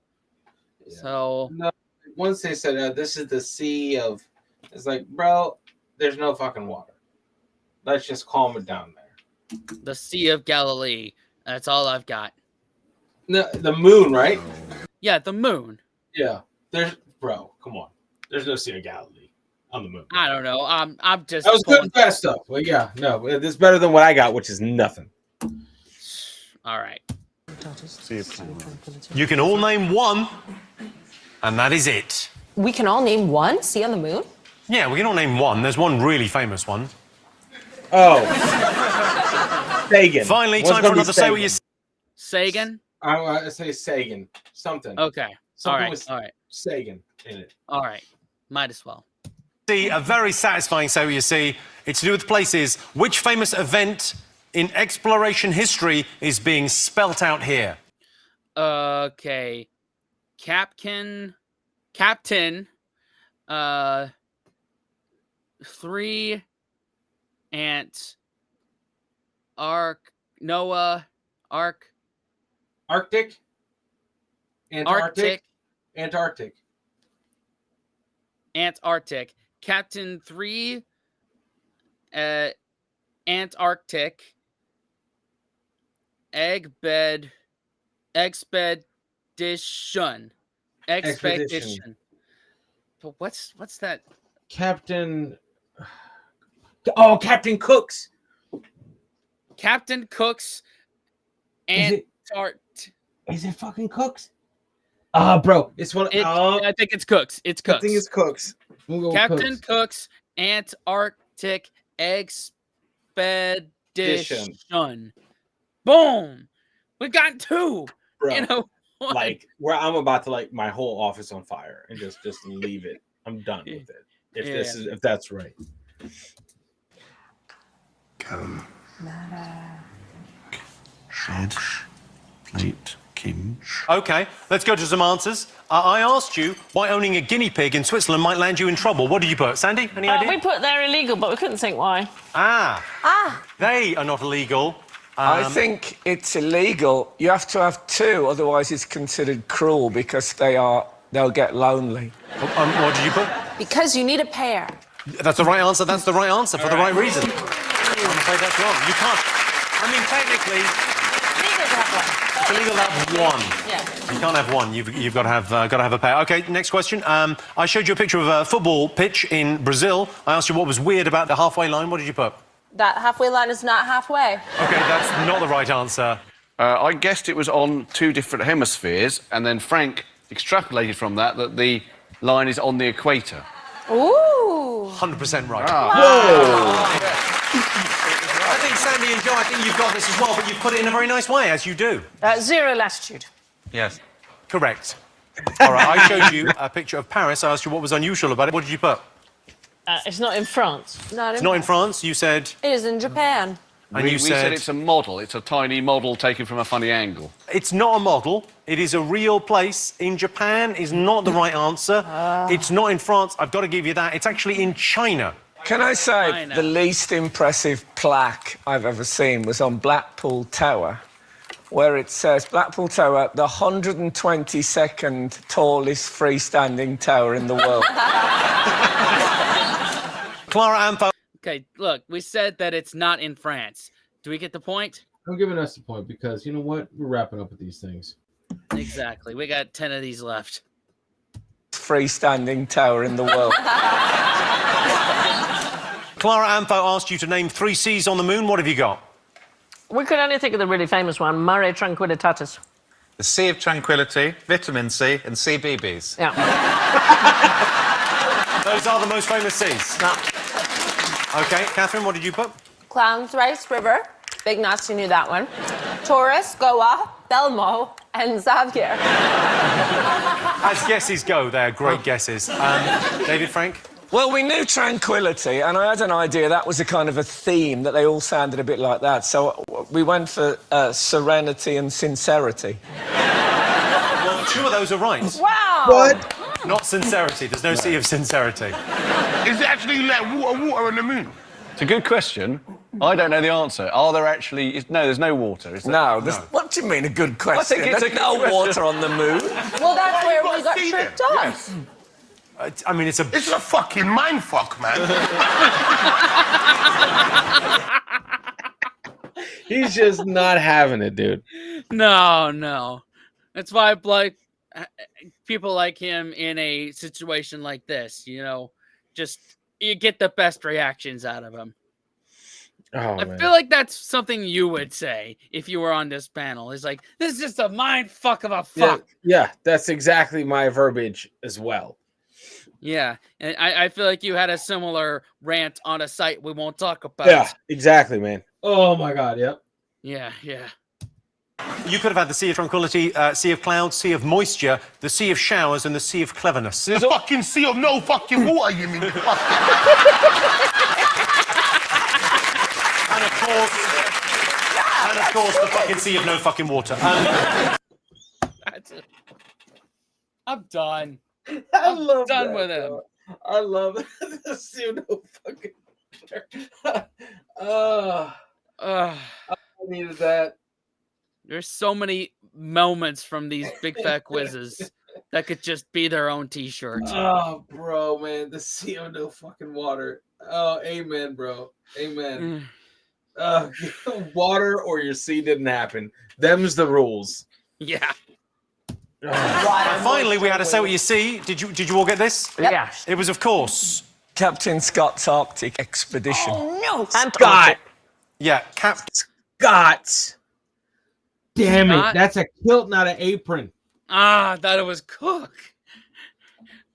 Yeah. So no, once they said this is the sea of, it's like, bro, there's no fucking water. Let's just calm it down there. The Sea of Galilee. That's all I've got. No, the moon, right? Yeah, the moon. Yeah. Bro, come on. There's no Sea of Galilee on the moon. I don't know. I'm just. That was good and fast stuff. Well, yeah, no, it's better than what I got, which is nothing. All right. You can all name 1, and that is it. We can all name 1 sea on the moon? Yeah, we can all name 1. There's one really famous one. Oh. Sagan. Finally, time for another Say What You Say. Sagan? I say Sagan. Something. Okay. Something all right. Sagan in it. All right. Might as well. See, a very satisfying Say What You See. It's to do with places. Which famous event in exploration history is being spelt out here? Okay. Captain. 3 Ant. Noah. Arctic. Antarctic. Captain 3 Antarctic expedition. But what's that? Captain Cook's. Captain Cook's Is it fucking Cooks? Bro, it's one. I think it's Cooks. It's Cooks. I think it's Cooks. We'll go with Captain Cooks. Cook's Antarctic Expedition. Boom. We've got 2. Bro, You know, one. like where I'm about to light my whole office on fire and just leave it. I'm done with it. If that's right. Shed, plate, king. Okay, let's go to some answers. I asked you why owning a guinea pig in Switzerland might land you in trouble. What did you put? Sandy, any idea? We put they're illegal, but we couldn't think why. They are not illegal. I think it's illegal. You have to have 2, otherwise it's considered cruel because they'll get lonely. What did you put? Because you need a pair. That's the right answer. That's the right answer for the right reason. I'm afraid that's wrong. You can't. I mean, technically, it's illegal to have one. Yeah. You can't have one. You've got to have a pair. Okay. Next question. I showed you a picture of a football pitch in Brazil. I asked you what was weird about the halfway line. What did you put? That halfway line is not halfway. Okay, that's not the right answer. I guessed it was on 2 different hemispheres, and then Frank extrapolated from that the line is on the equator. Ooh. 100% right. Whoa! I think Sandy and Joe, I think you've got this as well, but you've put it in a very nice way, as you do. 0 latitude. Yes. Correct. All right, I showed you a picture of Paris. I asked you what was unusual about it. What did you put? It's not in France. It's not in France. You said... It is in Japan. And we you said... said it's a model. It's a tiny model taken from a funny angle. It's not a model. It is a real place. In Japan is not the right answer. It's not in France. I've got to give you that. It's actually in China. Can I say the least impressive plaque I've ever seen was on Blackpool Tower, where it says, Blackpool Tower, the 122nd tallest freestanding tower in the world. Clara Ampo. Okay, look, we said that it's not in France. Do we get the point? I'm giving us the point because you know what? We're wrapping up with these things. Exactly. We got 10 of these left. Freestanding tower in the world. Clara Ampo asked you to name 3 seas on the moon. What have you got? We could only think of the really famous one, Mare Tranquillitatis. The Sea of Tranquility, Vitamin C, and CBeebies. Yeah. Those are the most famous seas. No. Okay, Catherine, what did you put? Clown Thrice River. Big nuts, you knew that one. Taurus, Goa, Belmo, and Xavier. As guesses go, they're great guesses. David, Frank? Well, we knew tranquility, and I had an idea that was a kind of a theme, that they all sounded a bit like that. So we went for serenity and sincerity. Well, 2 of those are right. Wow! What? Not sincerity. There's no sea of sincerity. Is it actually like water on the moon? It's a good question. I don't know the answer. Are there actually... No, there's no water. Is there? No, what do you mean, a good question? I think it's There's a no good water question. on the moon. Well, that's where we got tricked up. Yes. I mean, it's a fucking mindfuck, man. He's just not having it, dude. No. That's why I like people like him in a situation like this. You know, just you get the best reactions out of him. Oh, I man. feel like that's something you would say if you were on this panel. It's like, this is just a mind fuck of a fuck. Yeah, that's exactly my verbiage as well. Yeah, and I feel like you had a similar rant on a site we won't talk about. Yeah, exactly, man. Oh my God, yep. Yeah. You could have had the Sea of Tranquility, Sea of Clouds, Sea of Moisture, the Sea of Showers, and the Sea of Cleverness. There's a fucking sea of no fucking water, you mean? And of course, the fucking Sea of no fucking water. That's it. I'm done. I love done that, with him. bro. I love the pseudo fucking. I needed that. There's so many moments from these big fat quizzes that could just be their own T-shirts. Oh, bro, man, the sea of no fucking water. Oh, amen, bro. Amen. Water or your sea didn't happen. Them's the rules. Yeah. And finally, we had to say what you see. Did you all get this? Yep. Yes. It was, of course, Captain Scott's Arctic Expedition. Oh, no. Scott. Yeah, Captain Scott. Damn it! Not? That's a kilt, not an apron. Ah, I thought it was cook.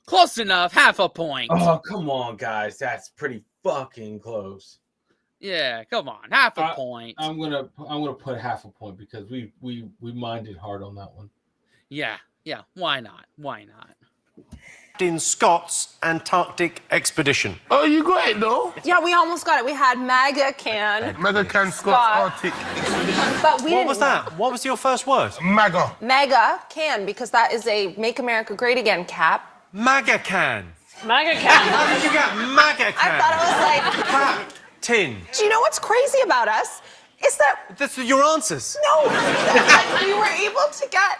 Close enough. Half a point. Oh, come on, guys. That's pretty fucking close. Yeah, come on. Half a point. I'm gonna put half a point because we minded hard on that one. Yeah. Why not? In Scott's Antarctic expedition. Oh, you got it though. Yeah, we almost got it. We had Mega Can. Mega Can Scott's Arctic. But we What was that? What was your first word? Maga. Mega Can, because that is a Make America Great Again cap. Maga Can. Maga Can. How did you get Maga Can? I thought it was like... Cap. Tin. Do you know what's crazy about us? Is that... That's your answers. No, that we were able to get...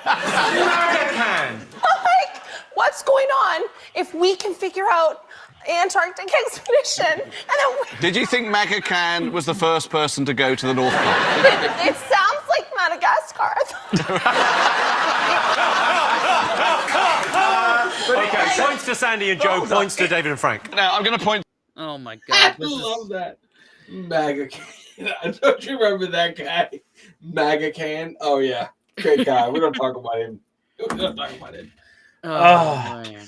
Maga Can. Like, what's going on if we can figure out Antarctic expedition and then Did you think Maga Can was the first person to go to the North Pole? it sounds like Madagascar. Okay, points to Sandy and Joe, points to David and Frank. Now, I'm going to point... Oh, my I God. love that. Maga Can. Don't you remember that guy? Maga Can? Oh, yeah. Great guy. We don't talk about him. Oh, man.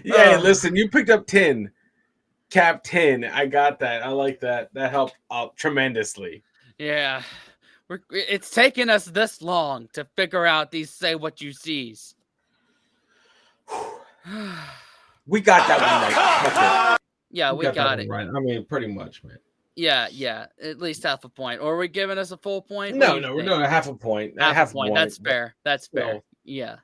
Yeah, listen, you picked up 10. Cap 10. I got that. I like that. That helped out tremendously. Yeah. It's taken us this long to figure out these say what you sees. We got that one right. Yeah, we got that it. one right. I mean, pretty much, man. Yeah. At least half a point. Or are we giving us a full point? No, half a point. Half a point. That's fair. That's fair. No. Yeah.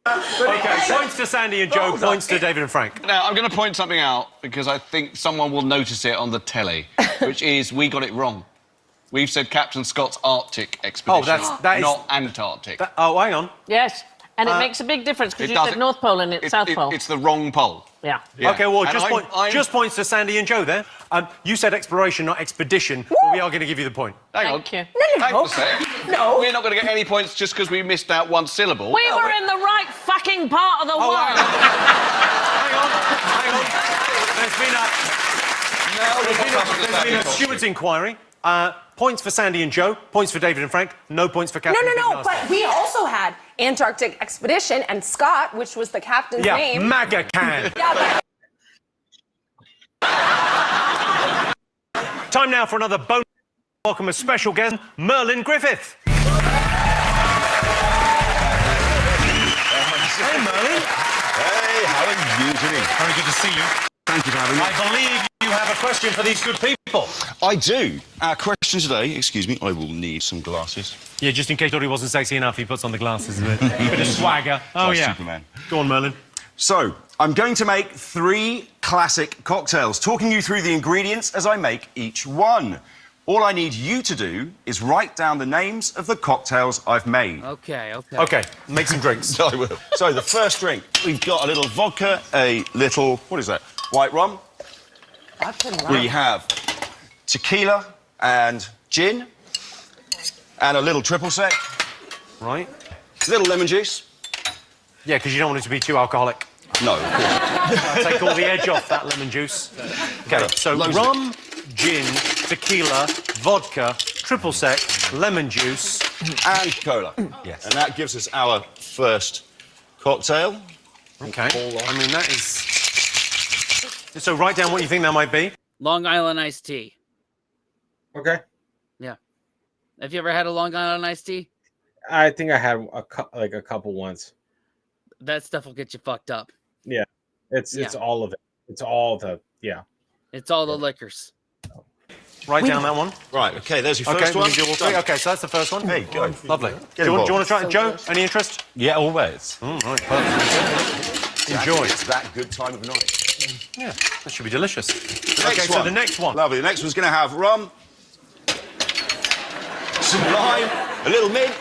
Okay, points to Sandy and Joe, points to David and Frank. Now, I'm going to point something out because I think someone will notice it on the telly, which is we got it wrong. We've said Captain Scott's Arctic expedition, that is not Antarctic. Hang on. Yes, and it makes a big difference because It you said doesn't. North Pole and it's South Pole. It's the wrong pole. Yeah. Okay, well, And just points to Sandy and Joe there. You said exploration, not expedition. But we are going to give you the point. Hang on. Thank you. Hang on a sec. No. We're not going to get any points just because we missed out one syllable. We were in the right fucking part of the world. Hang on. There's been a steward's inquiry. Points for Sandy and Joe, points for David and Frank, no points for Captain Big No, Nasty. but we also had Antarctic expedition and Scott, which was the captain's name. Maga Can. Yeah, but... Time now for another bonus. Welcome a special guest, Merlin Griffith. Hey, Merlin. Hey, how are you doing? Very good to see you. Thank you for having me. I believe you have a question for these good people. I do. Our question today, excuse me, I will need some glasses. Yeah, just in case he wasn't sexy enough, he puts on the glasses a bit of swagger. Oh, Like yeah. Superman. Go on, Merlin. So, I'm going to make 3 classic cocktails, talking you through the ingredients as I make each one. All I need you to do is write down the names of the cocktails I've made. Okay. Okay, make some drinks. I will. So, the first drink, we've got a little vodka, a little, what is that, white rum. We have tequila and gin, and a little triple sec. Right. A little lemon juice. Yeah, because you don't want it to be too alcoholic. No, of course. Take all the edge off that lemon juice. Okay, so Loads of rum, gin, tequila, vodka, triple sec, lemon juice, and cola. Yes. And that gives us our first cocktail. Okay. I mean, that is... So write down what you think that might be. Long Island iced tea. Okay. Yeah. Have you ever had a Long Island iced tea? I think I had a couple once. That stuff will get you fucked up. Yeah. It's all of it. It's all the It's all the liquors. Write down that one. Right, okay, there's your Okay, first we one. can do all 3. Okay, so that's the first one. There you go. Lovely. Get Do you want involved. to try it? Joe, any interest? Yeah, always. Right, perfect. Enjoy. It's that good time of night. Yeah, that should be delicious. Next So one. the next one. Lovely. The next one's going to have rum, some lime, a little mint,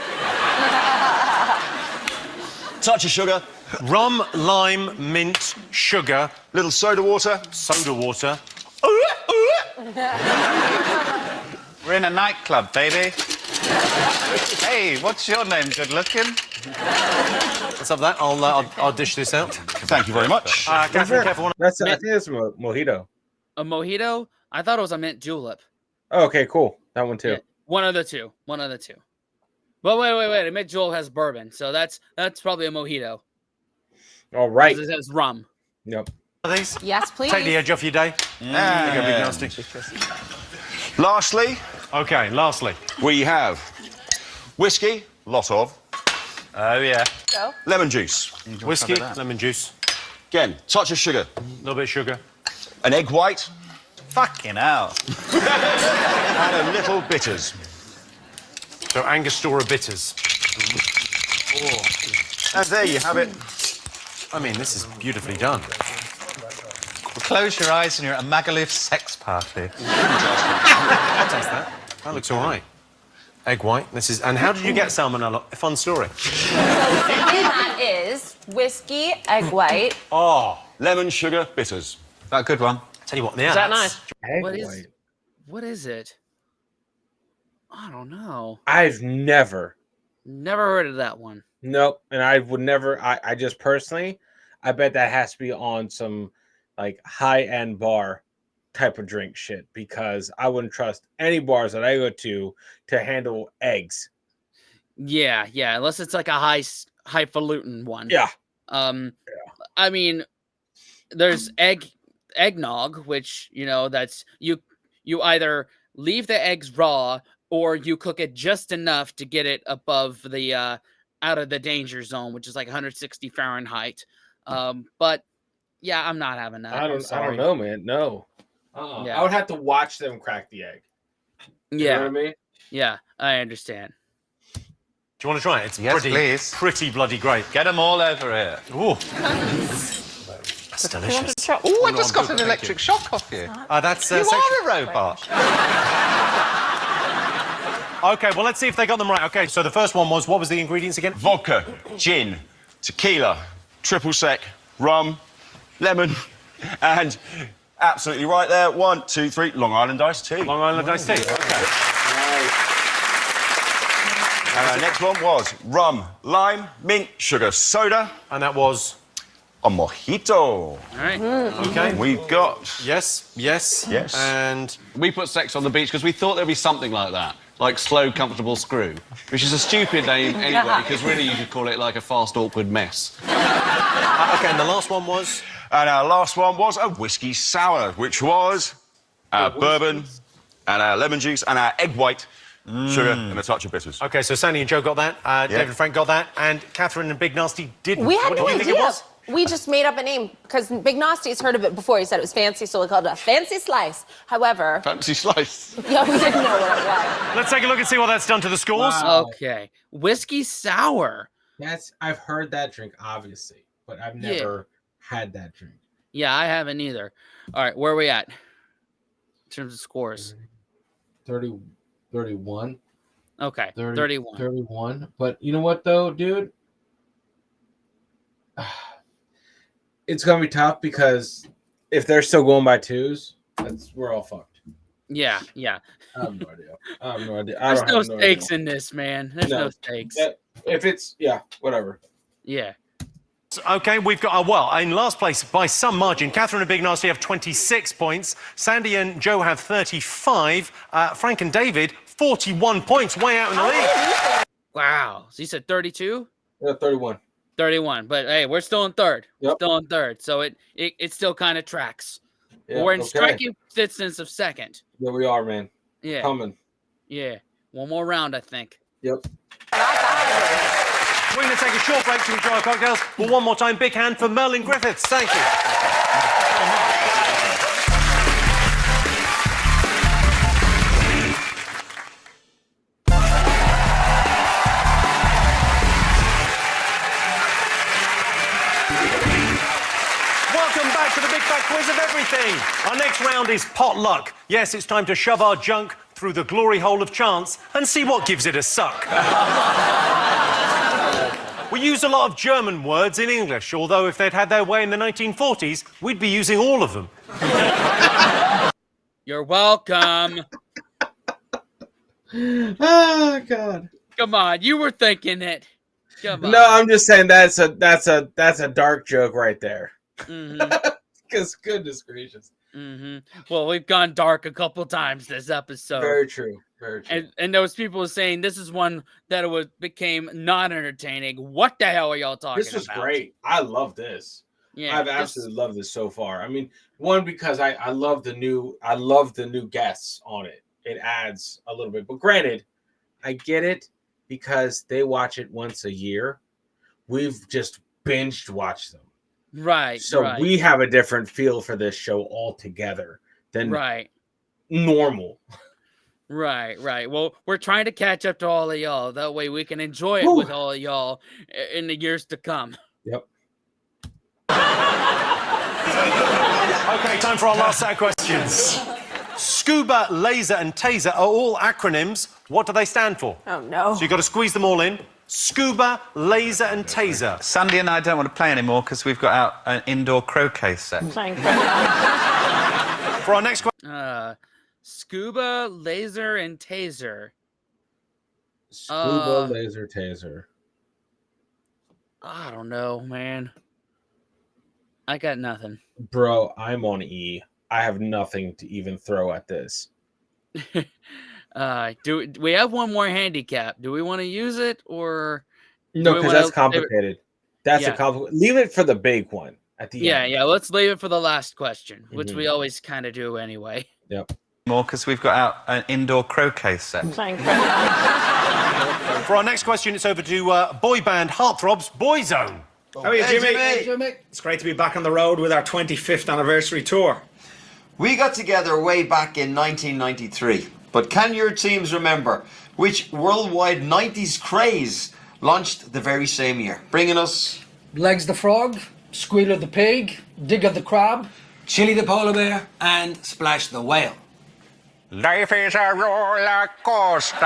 touch of sugar, Rum, lime, mint, sugar, little soda water. soda water. We're in a nightclub, baby. Hey, what's your name, good looking? Let's have that. I'll dish this out. Thank you very much. Catherine, careful. I think that's a mojito. A mojito? I thought it was a mint julep. Okay, cool. That one too. Yeah, one of the two. One of the two. But wait. A mint julep has bourbon, so that's probably a mojito. All right. 'Cause it has rum. Yep. Are these? Yes, please. Take the edge off your day. There you go, Big Nasty. Lastly, lastly, we have whiskey, lot of. Oh yeah. Go. Lemon juice. Whiskey, lemon juice. Again, touch of sugar. A little bit of sugar. An egg white. Fucking hell. And a little bitters. So Angostura bitters. And there you have it. I mean, this is beautifully done. Close your eyes and you're at a Magaluf sex party. I'll taste that. That looks all right. Egg white. This is. And how did you get salmonella? A fun story. So in that is whiskey, egg white. Oh, lemon, sugar, bitters. That a good one. Tell you what, yeah. Is that nice? What is it? I don't know. I've never heard of that one. Nope. And I would never. I just personally, I bet that has to be on some like high-end bar type of drink shit, because I wouldn't trust any bars that I go to handle eggs. Yeah, unless it's like a highfalutin one. Yeah. I mean, there's eggnog, which that's you either leave the eggs raw or you cook it just enough to get it above the out of the danger zone, which is like 160 Fahrenheit. But yeah, I'm not having that. I don't know, man. No. Yeah. I would have to watch them crack the egg. You know what I mean? Yeah, I understand. Do you want to try it? It's Yes, please. pretty bloody great. Get them all over here. Ooh. That's delicious. Oh, I just got an electric shock off you. That's you are a robot. Okay, well, let's see if they got them right. Okay, so the first one was, what was the ingredients again? Vodka, gin, tequila, triple sec, rum, lemon, and absolutely right there, 1, 2, 3, Long Island iced tea. Long Island iced tea, okay. And our next one was rum, lime, mint, sugar, soda. And that was? A mojito. All right. Okay. We've got... Yes. And we put sex on the beach because we thought there'd be something like that. Like slow, comfortable screw, which is a stupid name anyway, because really you could call it like a fast, awkward mess. Okay, and the last one was? And our last one was a whiskey sour, which was our bourbon and our lemon juice and our egg white, sugar and a touch of bitters. Okay, so Sandy and Joe got that, David and Frank got that, and Catherine and Big Nasty didn't. We had what no did you idea. think it was? We just made up a name because Big Nasty's heard of it before. He said it was fancy, so we called it a fancy slice. However, fancy slice. Yeah, we didn't know what it was. Let's take a look and see what that's done to the scores. Wow. Okay, whiskey sour. I've heard that drink, obviously, but I've never had that drink. Yeah, I haven't either. All right, where are we at in terms of scores? 31. Okay, 30, 31. 31. But you know what, though, dude? It's going to be tough because if they're still going by twos, we're all fucked. Yeah. I have no idea. There's no stakes in this, man. There's no stakes. If it's, whatever. Yeah. Okay, we've got, in last place by some margin, Catherine and Big Nasty have 26 points. Sandy and Joe have 35. Frank and David, 41 points, way out in the lead. Wow. So you said 32? Yeah, 31. 31. But hey, we're still in third. We're still in third. So it still kind of tracks. Yeah, we're in striking distance of second. Yeah, we are, man. Yeah. Coming. Yeah. One more round, I think. Yep. We're going to take a short break to enjoy our cocktails. But one more time, big hand for Merlin Griffiths. Thank you. Welcome back to the Big Fat Quiz of Everything. Our next round is Potluck. Yes, it's time to shove our junk through the glory hole of chance and see what gives it a suck. We use a lot of German words in English, although if they'd had their way in the 1940s, we'd be using all of them. You're welcome. Oh, God. Come on, you were thinking it. Come on. No, I'm just saying that's a dark joke right there. Mm-hmm. Because goodness gracious. Well, we've gone dark a couple times this episode. Very true. Very true. And those people were saying this is one that became not entertaining. What the hell are y'all talking about? This was great. I love this. Yeah, I've absolutely loved this so far. I mean, one, because I love the new guests on it. It adds a little bit. But granted, I get it because they watch it once a year. We've just binged watched them. Right. So we have a different feel for this show altogether than normal. Right. Well, we're trying to catch up to all of y'all. That way we can enjoy it with all of y'all in the years to come. Yep. Okay, time for our last set of questions. Scuba, laser, and taser are all acronyms. What do they stand for? Oh, no. So you've got to squeeze them all in. Scuba, laser, and taser. Sandy and I don't want to play anymore because we've got out an indoor croquet set. Playing For our next question. Scuba, laser, and taser. Scuba, laser, taser. I don't know, man. I got nothing. Bro, I'm on E. I have nothing to even throw at this. Do we have one more handicap? Do we want to use it or no? Because that's complicated. That's a complicated. Leave it for the big one at the end. Yeah. Let's leave it for the last question, which we always kind of do anyway. Yep. More because we've got out an indoor croquet set. Playing For our next question, it's over to boy band Heartthrob's Boyzone. How are you, Jimmy? Hey, Jimmy? It's great to be back on the road with our 25th anniversary tour. We got together way back in 1993, but can your teams remember which worldwide 90s craze launched the very same year, bringing us Legs the Frog, Squealer the Pig, Digger the Crab, Chili the Polar Bear, and Splash the Whale. Life is a roller coaster.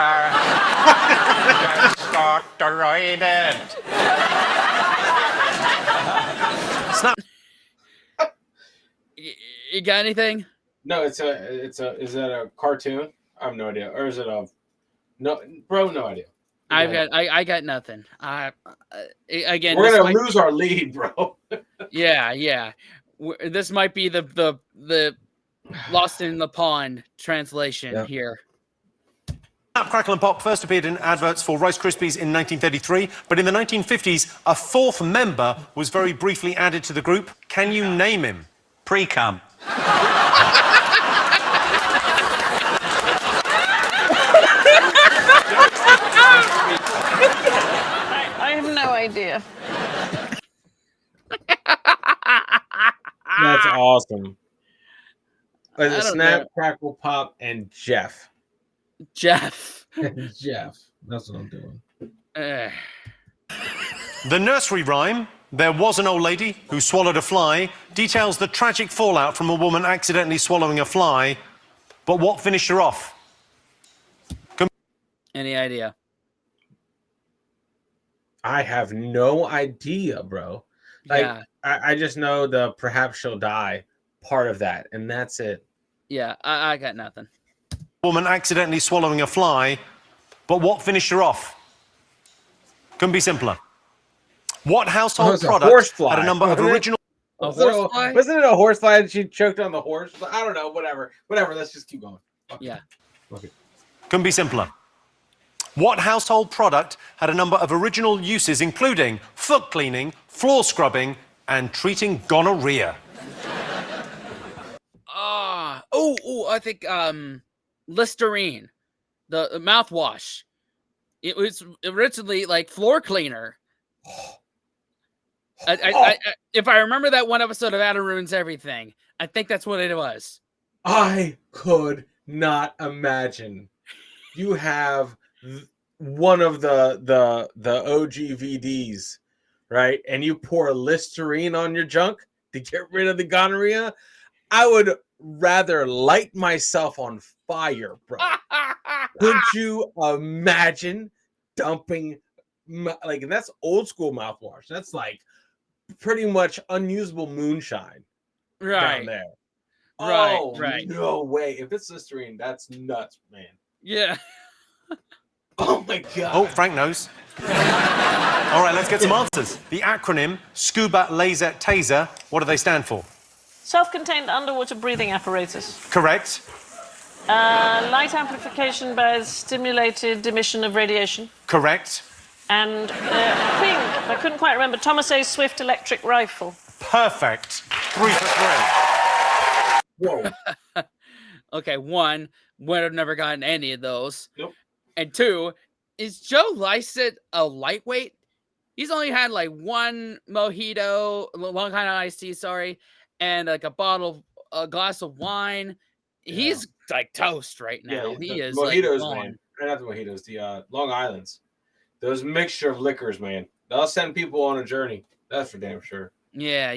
Just start to ride it. Snap. You got anything? No, is that a cartoon? I have no idea. Or is it no idea. I got nothing. Again, we're gonna lose our lead, bro. Yeah. This might be the Lost in the Pond translation here. Snap, Crackle and Pop first appeared in adverts for Rice Krispies in 1933, but in the 1950s, a fourth member was very briefly added to the group. Can you name him? Pre-cum. I have no idea. That's awesome. I Snap, know. Crackle, Pop, and Jeff. Jeff. Jeff. That's what I'm doing. The nursery rhyme, There Was an Old Lady Who Swallowed a Fly, details the tragic fallout from a woman accidentally swallowing a fly. But what finished her off? Any idea? I have no idea, bro. Like, I just know the Perhaps She'll Die part of that, and that's it. Yeah, I got nothing. Woman accidentally swallowing a fly, but what finished her off? Couldn't be simpler. What household product had a number of original... Wasn't it a horsefly and she choked on the horse? I don't know, whatever. Let's just keep going. Okay. Yeah. Okay. Couldn't be simpler. What household product had a number of original uses, including foot cleaning, floor scrubbing, and treating gonorrhea? I think Listerine, the mouthwash. It was originally like floor cleaner. If I remember that one episode of Adam Ruins Everything, I think that's what it was. I could not imagine you have one of the OG VDs, right? And you pour Listerine on your junk to get rid of the gonorrhea. I would rather light myself on fire, bro. Could you imagine dumping like that's old school mouthwash? That's like pretty much unusable moonshine down there. Right. No way. If it's Listerine, that's nuts, man. Yeah. Oh my god. Oh, Frank knows. All right, let's get some answers. The acronym Scuba, Laser, Taser, what do they stand for? Self-contained underwater breathing apparatus. Correct. Light amplification by stimulated emission of radiation. Correct. And I think, I couldn't quite remember, Thomas A. Swift electric rifle. Perfect. 3 for 3. Whoa. Okay, 1, would have never gotten any of those. Nope. And 2, is Joe Lycett a lightweight? He's only had like 1 mojito, Long Island iced tea, sorry, and like a glass of wine. Yeah. He's like toast right now. Yeah, He the is mojitos, like man. Not the mojitos, the Long Islands. Those mixture of liquors, man. They'll send people on a journey. That's for damn sure. Yeah.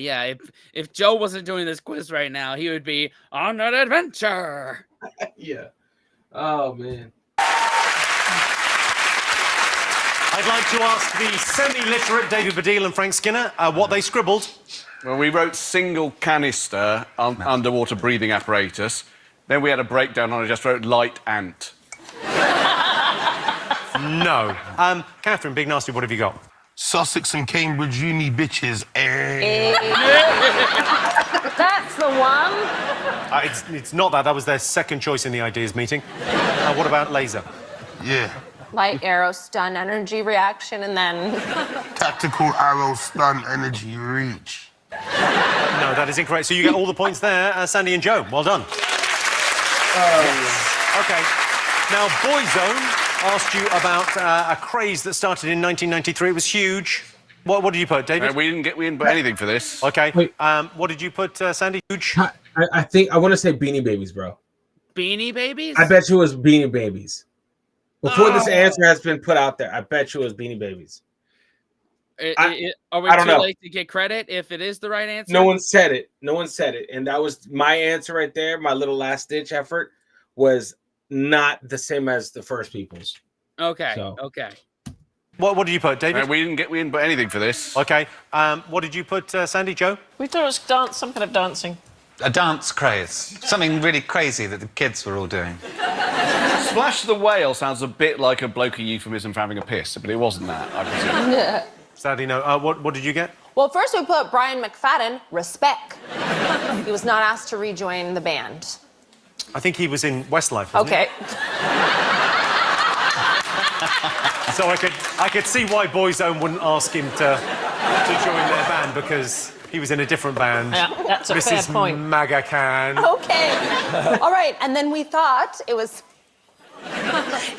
If Joe wasn't doing this quiz right now, he would be on an adventure. Yeah. Oh man. I'd like to ask the semi-literate David Baddiel and Frank Skinner what they scribbled. Well, we wrote single canister underwater breathing apparatus. Then we had a breakdown and I just wrote light ant. No. Catherine, Big Nasty, what have you got? Sussex and Cambridge uni bitches. That's the one. It's not that. That was their second choice in the ideas meeting. What about laser? Yeah. Light arrow stun energy reaction, and then Tactical arrow stun energy reach. No, that is incorrect. So you get all the points there, Sandy and Joe. Well done. Okay. Now, Boyzone asked you about a craze that started in 1993. It was huge. What did you put, David? We didn't put anything for this. Okay. Wait. What did you put, Sandy? Huge. I think I want to say Beanie Babies, bro. Beanie Babies? I bet you it was Beanie Babies. Before this answer has been put out there, I bet you it was Beanie Babies. Are we I don't too know. late to get credit if it is the right answer? No one said it. And that was my answer right there. My little last ditch effort was not the same as the first people's. Okay. So. Okay. What did you put, David? We didn't put anything for this. Okay. What did you put, Sandy, Joe? We thought it was some kind of dancing. A dance craze. Something really crazy that the kids were all doing. Splash the whale sounds a bit like a blokey euphemism for having a piss, but it wasn't that, I presume. Sadly, no. What did you get? well, first we put Brian McFadden, respect. He was not asked to rejoin the band. I think he was in Westlife, wasn't Okay. So I could see why Boyzone wouldn't ask him to join their band because he was in a different band. Yeah, that's a fair Mrs. point. Maga Khan. Okay. All right, and then we thought it was...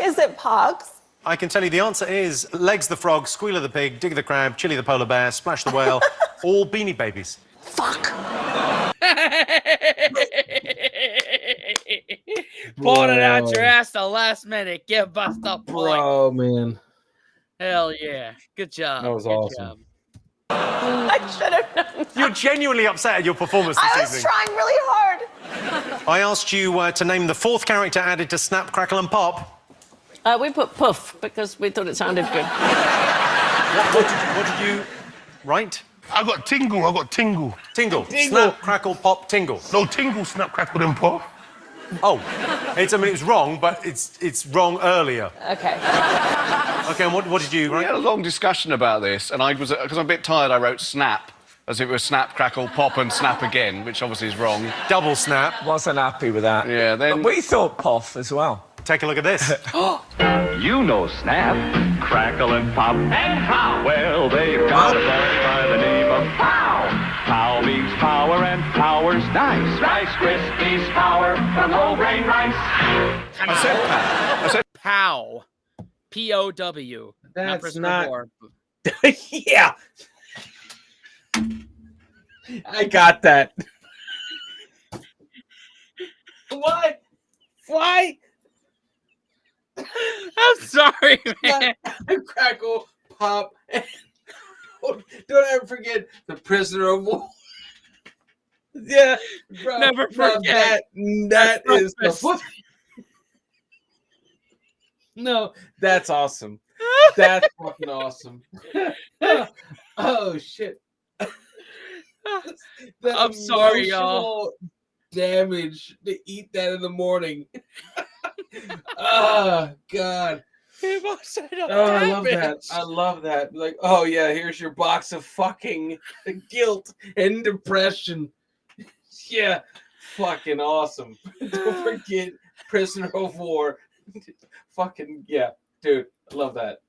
Is it Pogs? I can tell you the answer is Legs the Frog, Squealer the Pig, Digger the Crab, Chili the Polar Bear, Splash the Whale, all Beanie Babies. Fuck. Pulling it out your ass the last minute. Give us the point. Oh man. Hell yeah. Good job. That was Good awesome. job. I should have known. You're genuinely upset at your performance this I was evening. trying really hard. I asked you to name the fourth character added to Snap, Crackle and Pop. We put Puff because we thought it sounded good. What did you write? I got Tingle. Tingle. Snap, Crackle, Pop, Tingle. No, Tingle, Snap, Crackle, and Pop. Oh, it was wrong, but it's wrong earlier. Okay. Okay, and what did you write? We had a long discussion about this, and because I'm a bit tired, I wrote Snap, as if it was Snap, Crackle, Pop, and Snap again, which obviously is wrong. Double Snap. Wasn't happy with that. Yeah, then... But we thought Puff as well. Take a look at this. You know Snap, Crackle, and Pop. And how? Well, they've got a song by the name of Pow. Pow means power, and power's nice. Rice Krispies power from whole grain rice. I said Pow. P-O-W. That's not... Yeah. I got that. What? Why? I'm sorry, man. Crackle, Pop. Don't ever forget the Prisoner of War. Yeah, bro, Never forget. That is the No, that's awesome. That's fucking awesome. Oh shit. I'm sorry, y'all. Damage to eat that in the morning. Oh God. I love that. I love that. Like, oh yeah, here's your box of fucking guilt and depression. Yeah, fucking awesome. Don't forget Prisoner of War. Fucking yeah, dude, I love that.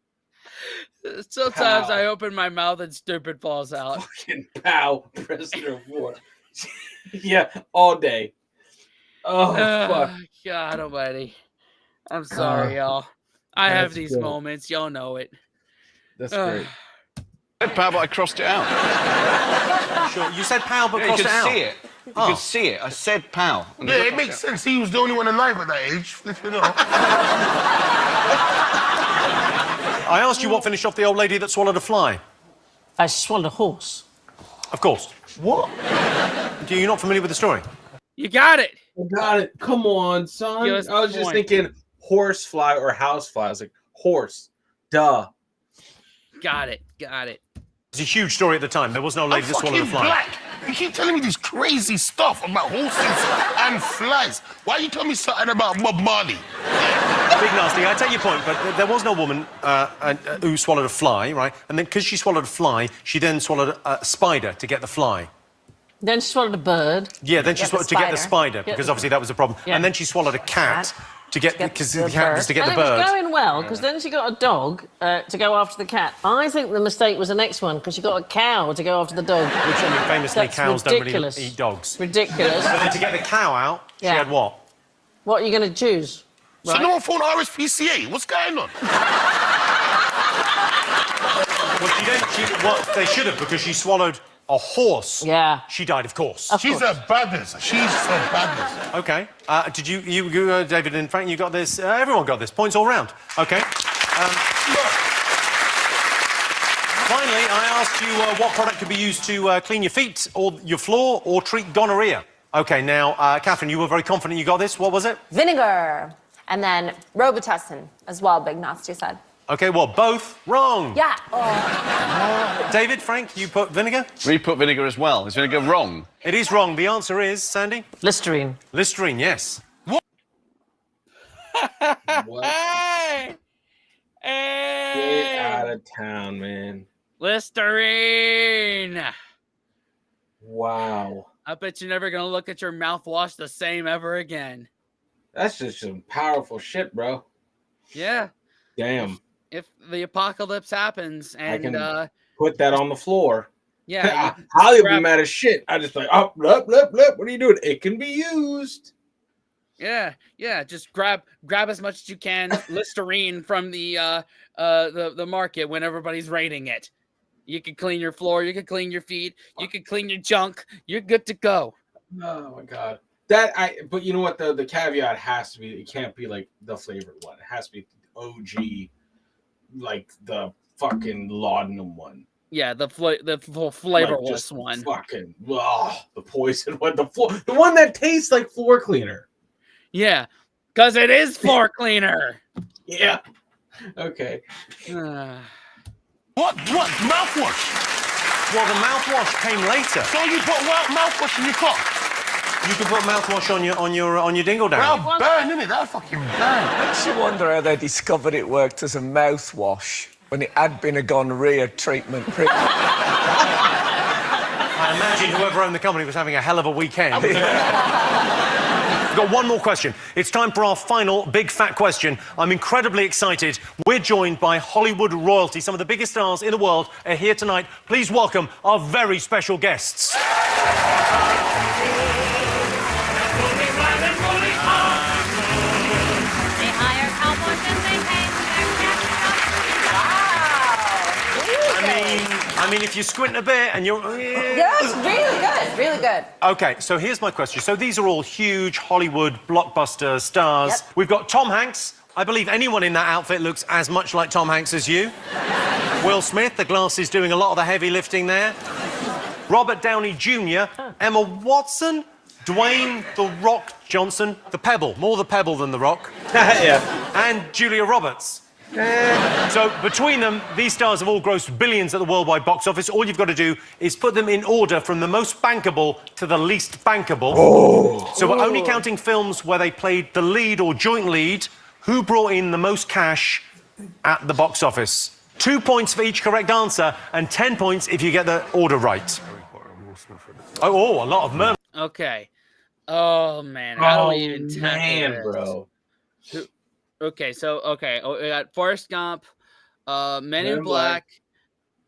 Sometimes Pow. I open my mouth and stupid falls out. Fucking pow, Prisoner of War. Yeah, all day. Oh fuck. God almighty. I'm sorry, y'all. I have these moments. Y'all know it. That's great. I said pow, but I crossed it out. Sure, you said pow, but Yeah, crossed you it could out. see it. You could see it. I said pow. Yeah, it makes sense. He was the only one alive at that age. Flipping off. I asked you what finished off the old lady that swallowed a fly. I swallowed a horse. Of course. What? Are you not familiar with the story? You got it. I got it. Come on, son. Give us I was the just point. thinking horsefly or housefly. I was like, horse. Duh. Got it. Got it. It's a huge story at the time. There was no lady I'm that swallowed a fucking fly. black. You keep telling me this crazy stuff about horses and flies. Why you tell me something about Bob Marley? Big nasty. I take your point, but there was no woman who swallowed a fly, right? And then because she swallowed a fly, she then swallowed a spider to get the fly. Then she swallowed a bird. Yeah, then she swallowed to get the spider, because obviously that was a problem. Yeah. And then she swallowed a cat to get because the cat was to get and the it was bird. going well, because then she got a dog to go after the cat. I think the mistake was the next one, because she got a cow to go after the dog. Which, I mean, famously, That's cows ridiculous. don't really eat dogs. Ridiculous. But then to get the cow out, she had what? What are you going to choose? So no one phoned RSPCA. What's going on? Well, what they should have, because she swallowed a horse. Yeah. She died, of course. She's a badness. She's a badness. Okay. Did you, David and Frank, you got this? Everyone got this. Points all round. Okay. Finally, I asked you what product could be used to clean your feet or your floor or treat gonorrhea. Okay, now, Catherine, you were very confident you got this. What was it? Vinegar. And then Robitussin as well, Big Nasty said. Okay, well, both wrong. Yeah. David, Frank, you put vinegar? We put vinegar as well. Is vinegar wrong? It is wrong. The answer is, Sandy? Listerine. Listerine, yes. What? Hey! Get out of town, man. Listerine. Wow. I bet you're never gonna look at your mouthwash the same ever again. That's just some powerful shit, bro. Yeah. Damn. If the apocalypse happens and I can put that on the floor. yeah, Holly would be mad as shit. I just like, oh, blip, blip, blip. What are you doing? It can be used. yeah, just grab as much as you can Listerine from the market when everybody's rating it. You can clean your floor, you can clean your feet, you can clean your junk. You're good to go. Oh my god. But you know what? The caveat has to be, it can't be like the flavored one. It has to be OG, like the fucking laudanum one. Yeah, the flavorless one. Fucking the poison one. The one that tastes like floor cleaner. Yeah, because it is floor cleaner. Yeah. Okay. What? Mouthwash? Well, the mouthwash came later. So you put mouthwash in your cock? You can put mouthwash on your dingle down. Well, burn, innit? That fucking burn. Makes you wonder how they discovered it worked as a mouthwash when it had been a gonorrhea treatment. I imagine whoever owned the company was having a hell of a weekend. We've got one more question. It's time for our final big fat question. I'm incredibly excited. We're joined by Hollywood royalty. Some of the biggest stars in the world are here tonight. Please welcome our very special guests. I mean, if you squint a bit and you're... That's really good, really good. OK, so here's my question. So these are all huge Hollywood blockbuster stars. Yep. We've got Tom Hanks. I believe anyone in that outfit looks as much like Tom Hanks as you. Will Smith, the glasses doing a lot of the heavy lifting there. Robert Downey Jr., Emma Watson, Dwayne The Rock Johnson, the Pebble, more the Pebble than the Rock. Yeah. And Julia Roberts. So between them, these stars have all grossed billions at the worldwide box office. All you've got to do is put them in order from the most bankable to the least bankable. Oh. So we're only counting films where they played the lead or joint lead. Who brought in the most cash at the box office? 2 points for each correct answer and 10 points if you get the order right. Oh, a lot of murmur. Okay. Oh man, how do we even tackle this? bro. Okay, we got Forrest Gump, Men in in Black,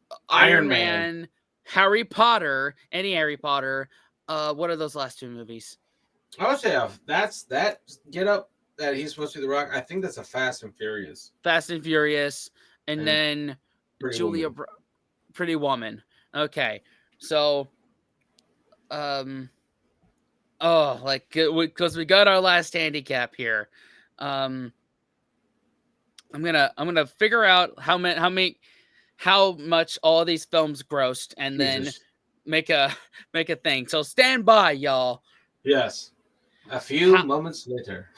Black, Iron Iron Man. Man, Harry Potter, any Harry Potter. What are those last two movies? I would say that's that Get Up that he's supposed to be the Rock. I think that's a Fast and Furious. Fast and Furious, and then Pretty Woman. Pretty Woman. Okay, so, because we got our last handicap here, I'm gonna figure out how much all these films grossed, and then make a thing. So stand by, y'all. Yes. A few moments later.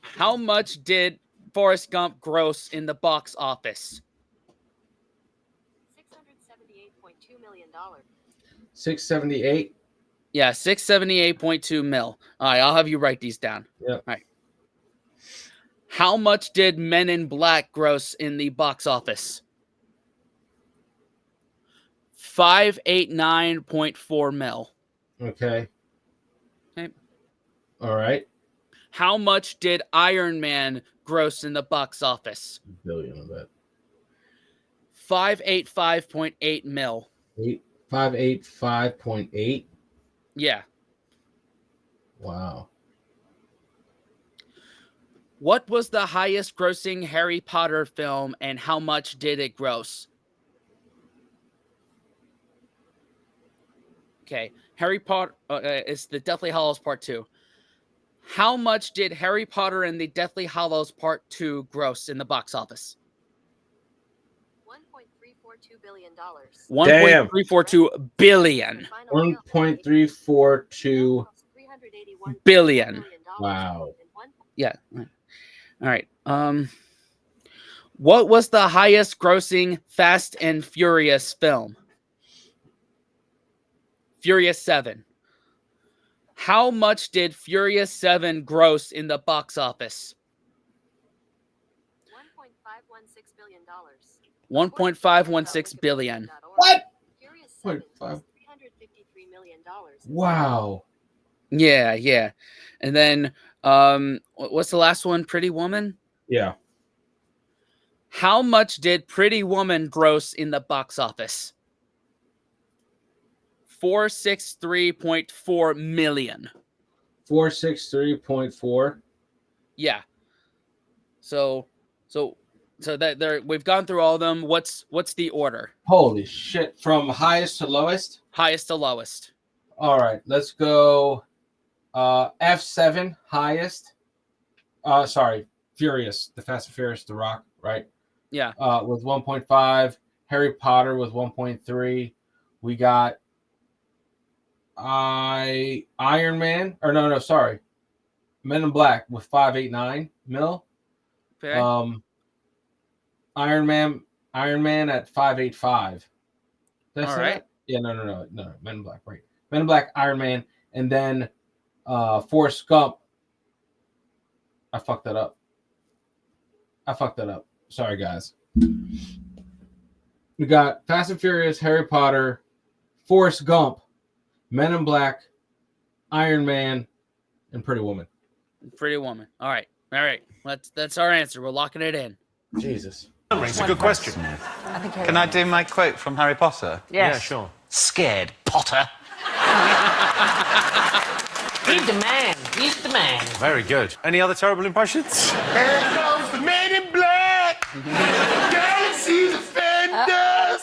How much did Forrest Gump gross in the box office? $678.2 million. 678. Yeah, 678.2 mil. All right, I'll have you write these down. Yeah. All right. How much did Men in Black gross in the box office? 589.4 mil. Okay. Okay. All right. How much did Iron Man gross in the box office? Billion of that. 585.8 mil. 585.8. Yeah. Wow. What was the highest grossing Harry Potter film, and how much did it gross? Okay, Harry Potter is the Deathly Hallows Part 2. How much did Harry Potter and the Deathly Hallows Part 2 gross in the box office? $1.342 billion. 1.342 billion. 1.342 billion. Wow. Yeah. All right. What was the highest grossing Fast and Furious film? Furious 7. How much did Furious 7 gross in the box office? $1.516 billion. 1.516 billion. What? Furious 7 was $353 million. Wow. Yeah. And then what's the last one? Pretty Woman? Yeah. How much did Pretty Woman gross in the box office? 463.4 million. 463.4. Yeah. So that there we've gone through all of them. What's the order? Holy shit. From highest to lowest? Highest to lowest. All right, let's go F7 highest. Sorry, Furious, the Fast and Furious, The Rock, right? Yeah. With 1.5, Harry Potter with 1.3. We got Iron Man, or no, sorry, Men in Black with 589 mil. Okay. Iron Man at 585. That's all right. Yeah, no, Men in Black, right? Men in Black, Iron Man, and then Forrest Gump. I fucked that up. Sorry, guys. We got Fast and Furious, Harry Potter, Forrest Gump, Men in Black, Iron Man, and Pretty Woman. Pretty Woman. All right. That's our answer. We're locking it in. Jesus. It's a good question. Can I do my quote from Harry Potter? Yes. Yeah, sure. Scared, Potter. He's the man. He's the man. Very good. Any other terrible impressions? There comes the Man in Black. Galaxy Defenders.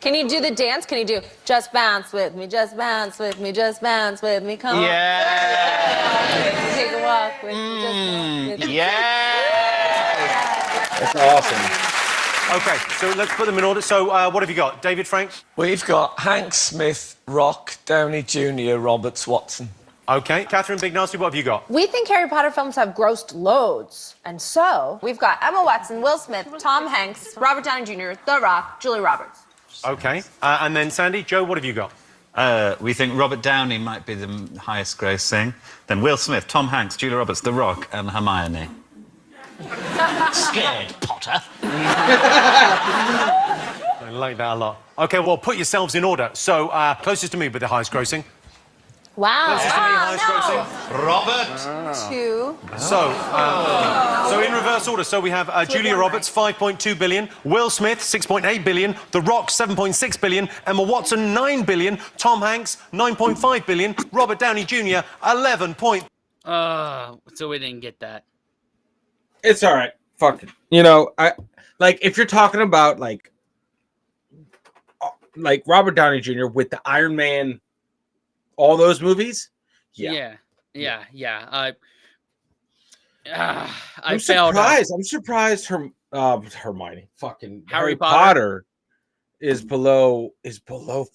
Can you do the dance? Can you do just bounce with me, just bounce with me, just bounce with me? Come on. Yeah. Take a walk with me, just bounce with me. Yeah. That's awesome. Okay, so let's put them in order. So what have you got? David Franks? We've got Hank Smith, Rock, Downey Jr., Roberts, Watson. Okay. Catherine Big Nasty, what have you got? We think Harry Potter films have grossed loads. And so we've got Emma Watson, Will Smith, Tom Hanks, Robert Downey Jr., The Rock, Julia Roberts. Okay. And then Sandy, Joe, what have you got? We think Robert Downey might be the highest grossing. Then Will Smith, Tom Hanks, Julia Roberts, The Rock, and Hermione. Scared, Potter. I like that a lot. Okay, well, put yourselves in order. So, closest to me with the highest grossing. Wow. Closest to me, highest grossing. Robert. 2. So in reverse order. So we have Julia Roberts, 5.2 billion. Will Smith, 6.8 billion. The Rock, 7.6 billion. Emma Watson, 9 billion. Tom Hanks, 9.5 billion. Robert Downey Jr., 11. So we didn't get that. It's all right. Fuck it. You know, I like if you're talking about like Robert Downey Jr. with the Iron Man, all those movies. Yeah. I'm surprised. I'm surprised Hermione, fucking Harry Harry Potter is below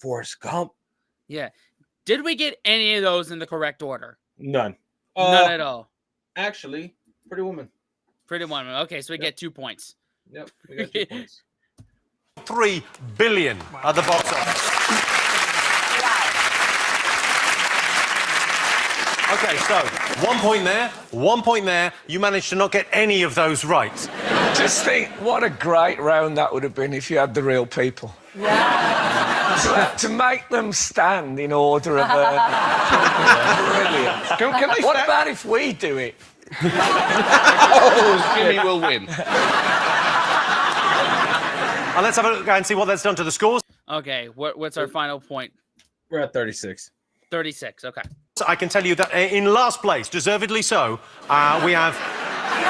Forrest Gump. Yeah. Did we get any of those in the correct order? None. None at all. Actually, Pretty Woman. Pretty Woman. Okay, so we get 2 points. Yep, we got 2 points. 3 billion at the box office. Okay, so 1 point there, 1 point there. You managed to not get any of those right. Just think what a great round that would have been if you had the real people. Yeah. to make them stand in order of... Brilliant. What about if we do it? Jimmy will win. And let's have a look and see what that's done to the scores. Okay, what's our final point? We're at 36. 36, okay. So I can tell you that in last place, deservedly so, we have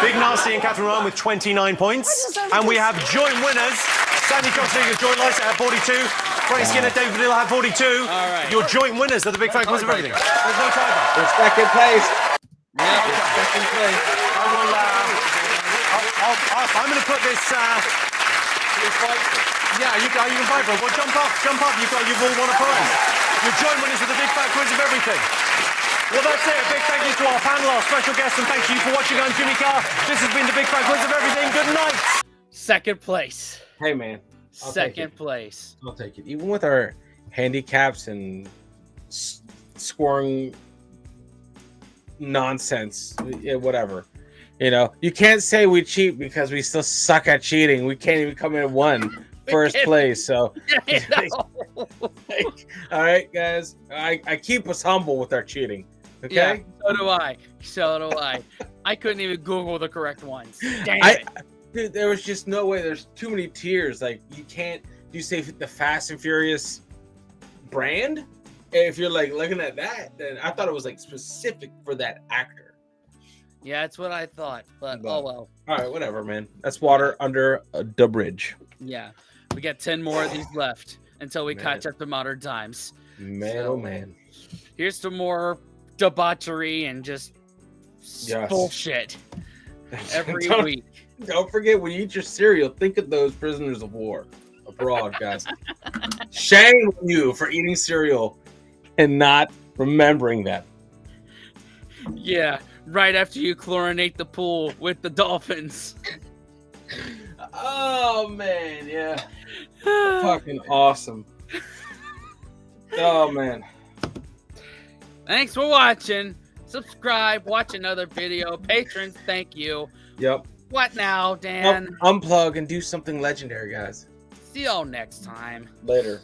Big Nasty and Catherine Ryan with 29 points. And we have joint winners, Sandy Coxley, your joint license at 42. Frank Skinner, David Hill have 42. All right. Your joint winners are the Big Fat Quiz of Everything. There's no tiebreak. We're second place. Yeah, second place. I'm going to put this... Yeah, you can fight for it. Well, jump up. You've all won a prize. Your joint winners are the Big Fat Quiz of Everything. Well, that's it. A big thank you to our panel, our special guests, and thank you for watching. I'm Jimmy Carr. This has been the Big Fat Quiz of Everything. Good night. Second place. Hey, man. Second place. I'll take it. Even with our handicaps and scoring nonsense, whatever. You know, you can't say we cheat because we still suck at cheating. We can't even come in first place. So, all right, guys. I keep us humble with our cheating. Okay. Yeah, so do I. I couldn't even Google the correct ones. Damn it. Dude, there was just no way. There's too many tiers. Like, you can't. Do you say the Fast and Furious brand? If you're like looking at that, then I thought it was like specific for that actor. Yeah, that's what I thought. But oh well. All right, whatever, man. That's water under the bridge. Yeah, we got 10 more of these left until we catch up to modern times. Man, oh man. Here's some more debauchery and just bullshit every week. Don't forget, when you eat your cereal, think of those prisoners of war abroad, guys. Shame on you for eating cereal and not remembering that. Yeah, right after you chlorinate the pool with the dolphins. Oh, man, yeah. Fucking awesome. Oh, man. Thanks for watching. Subscribe, watch another video. Patrons, thank you. Yep. What now, Dan? Unplug and do something legendary, guys. See y'all next time. Later.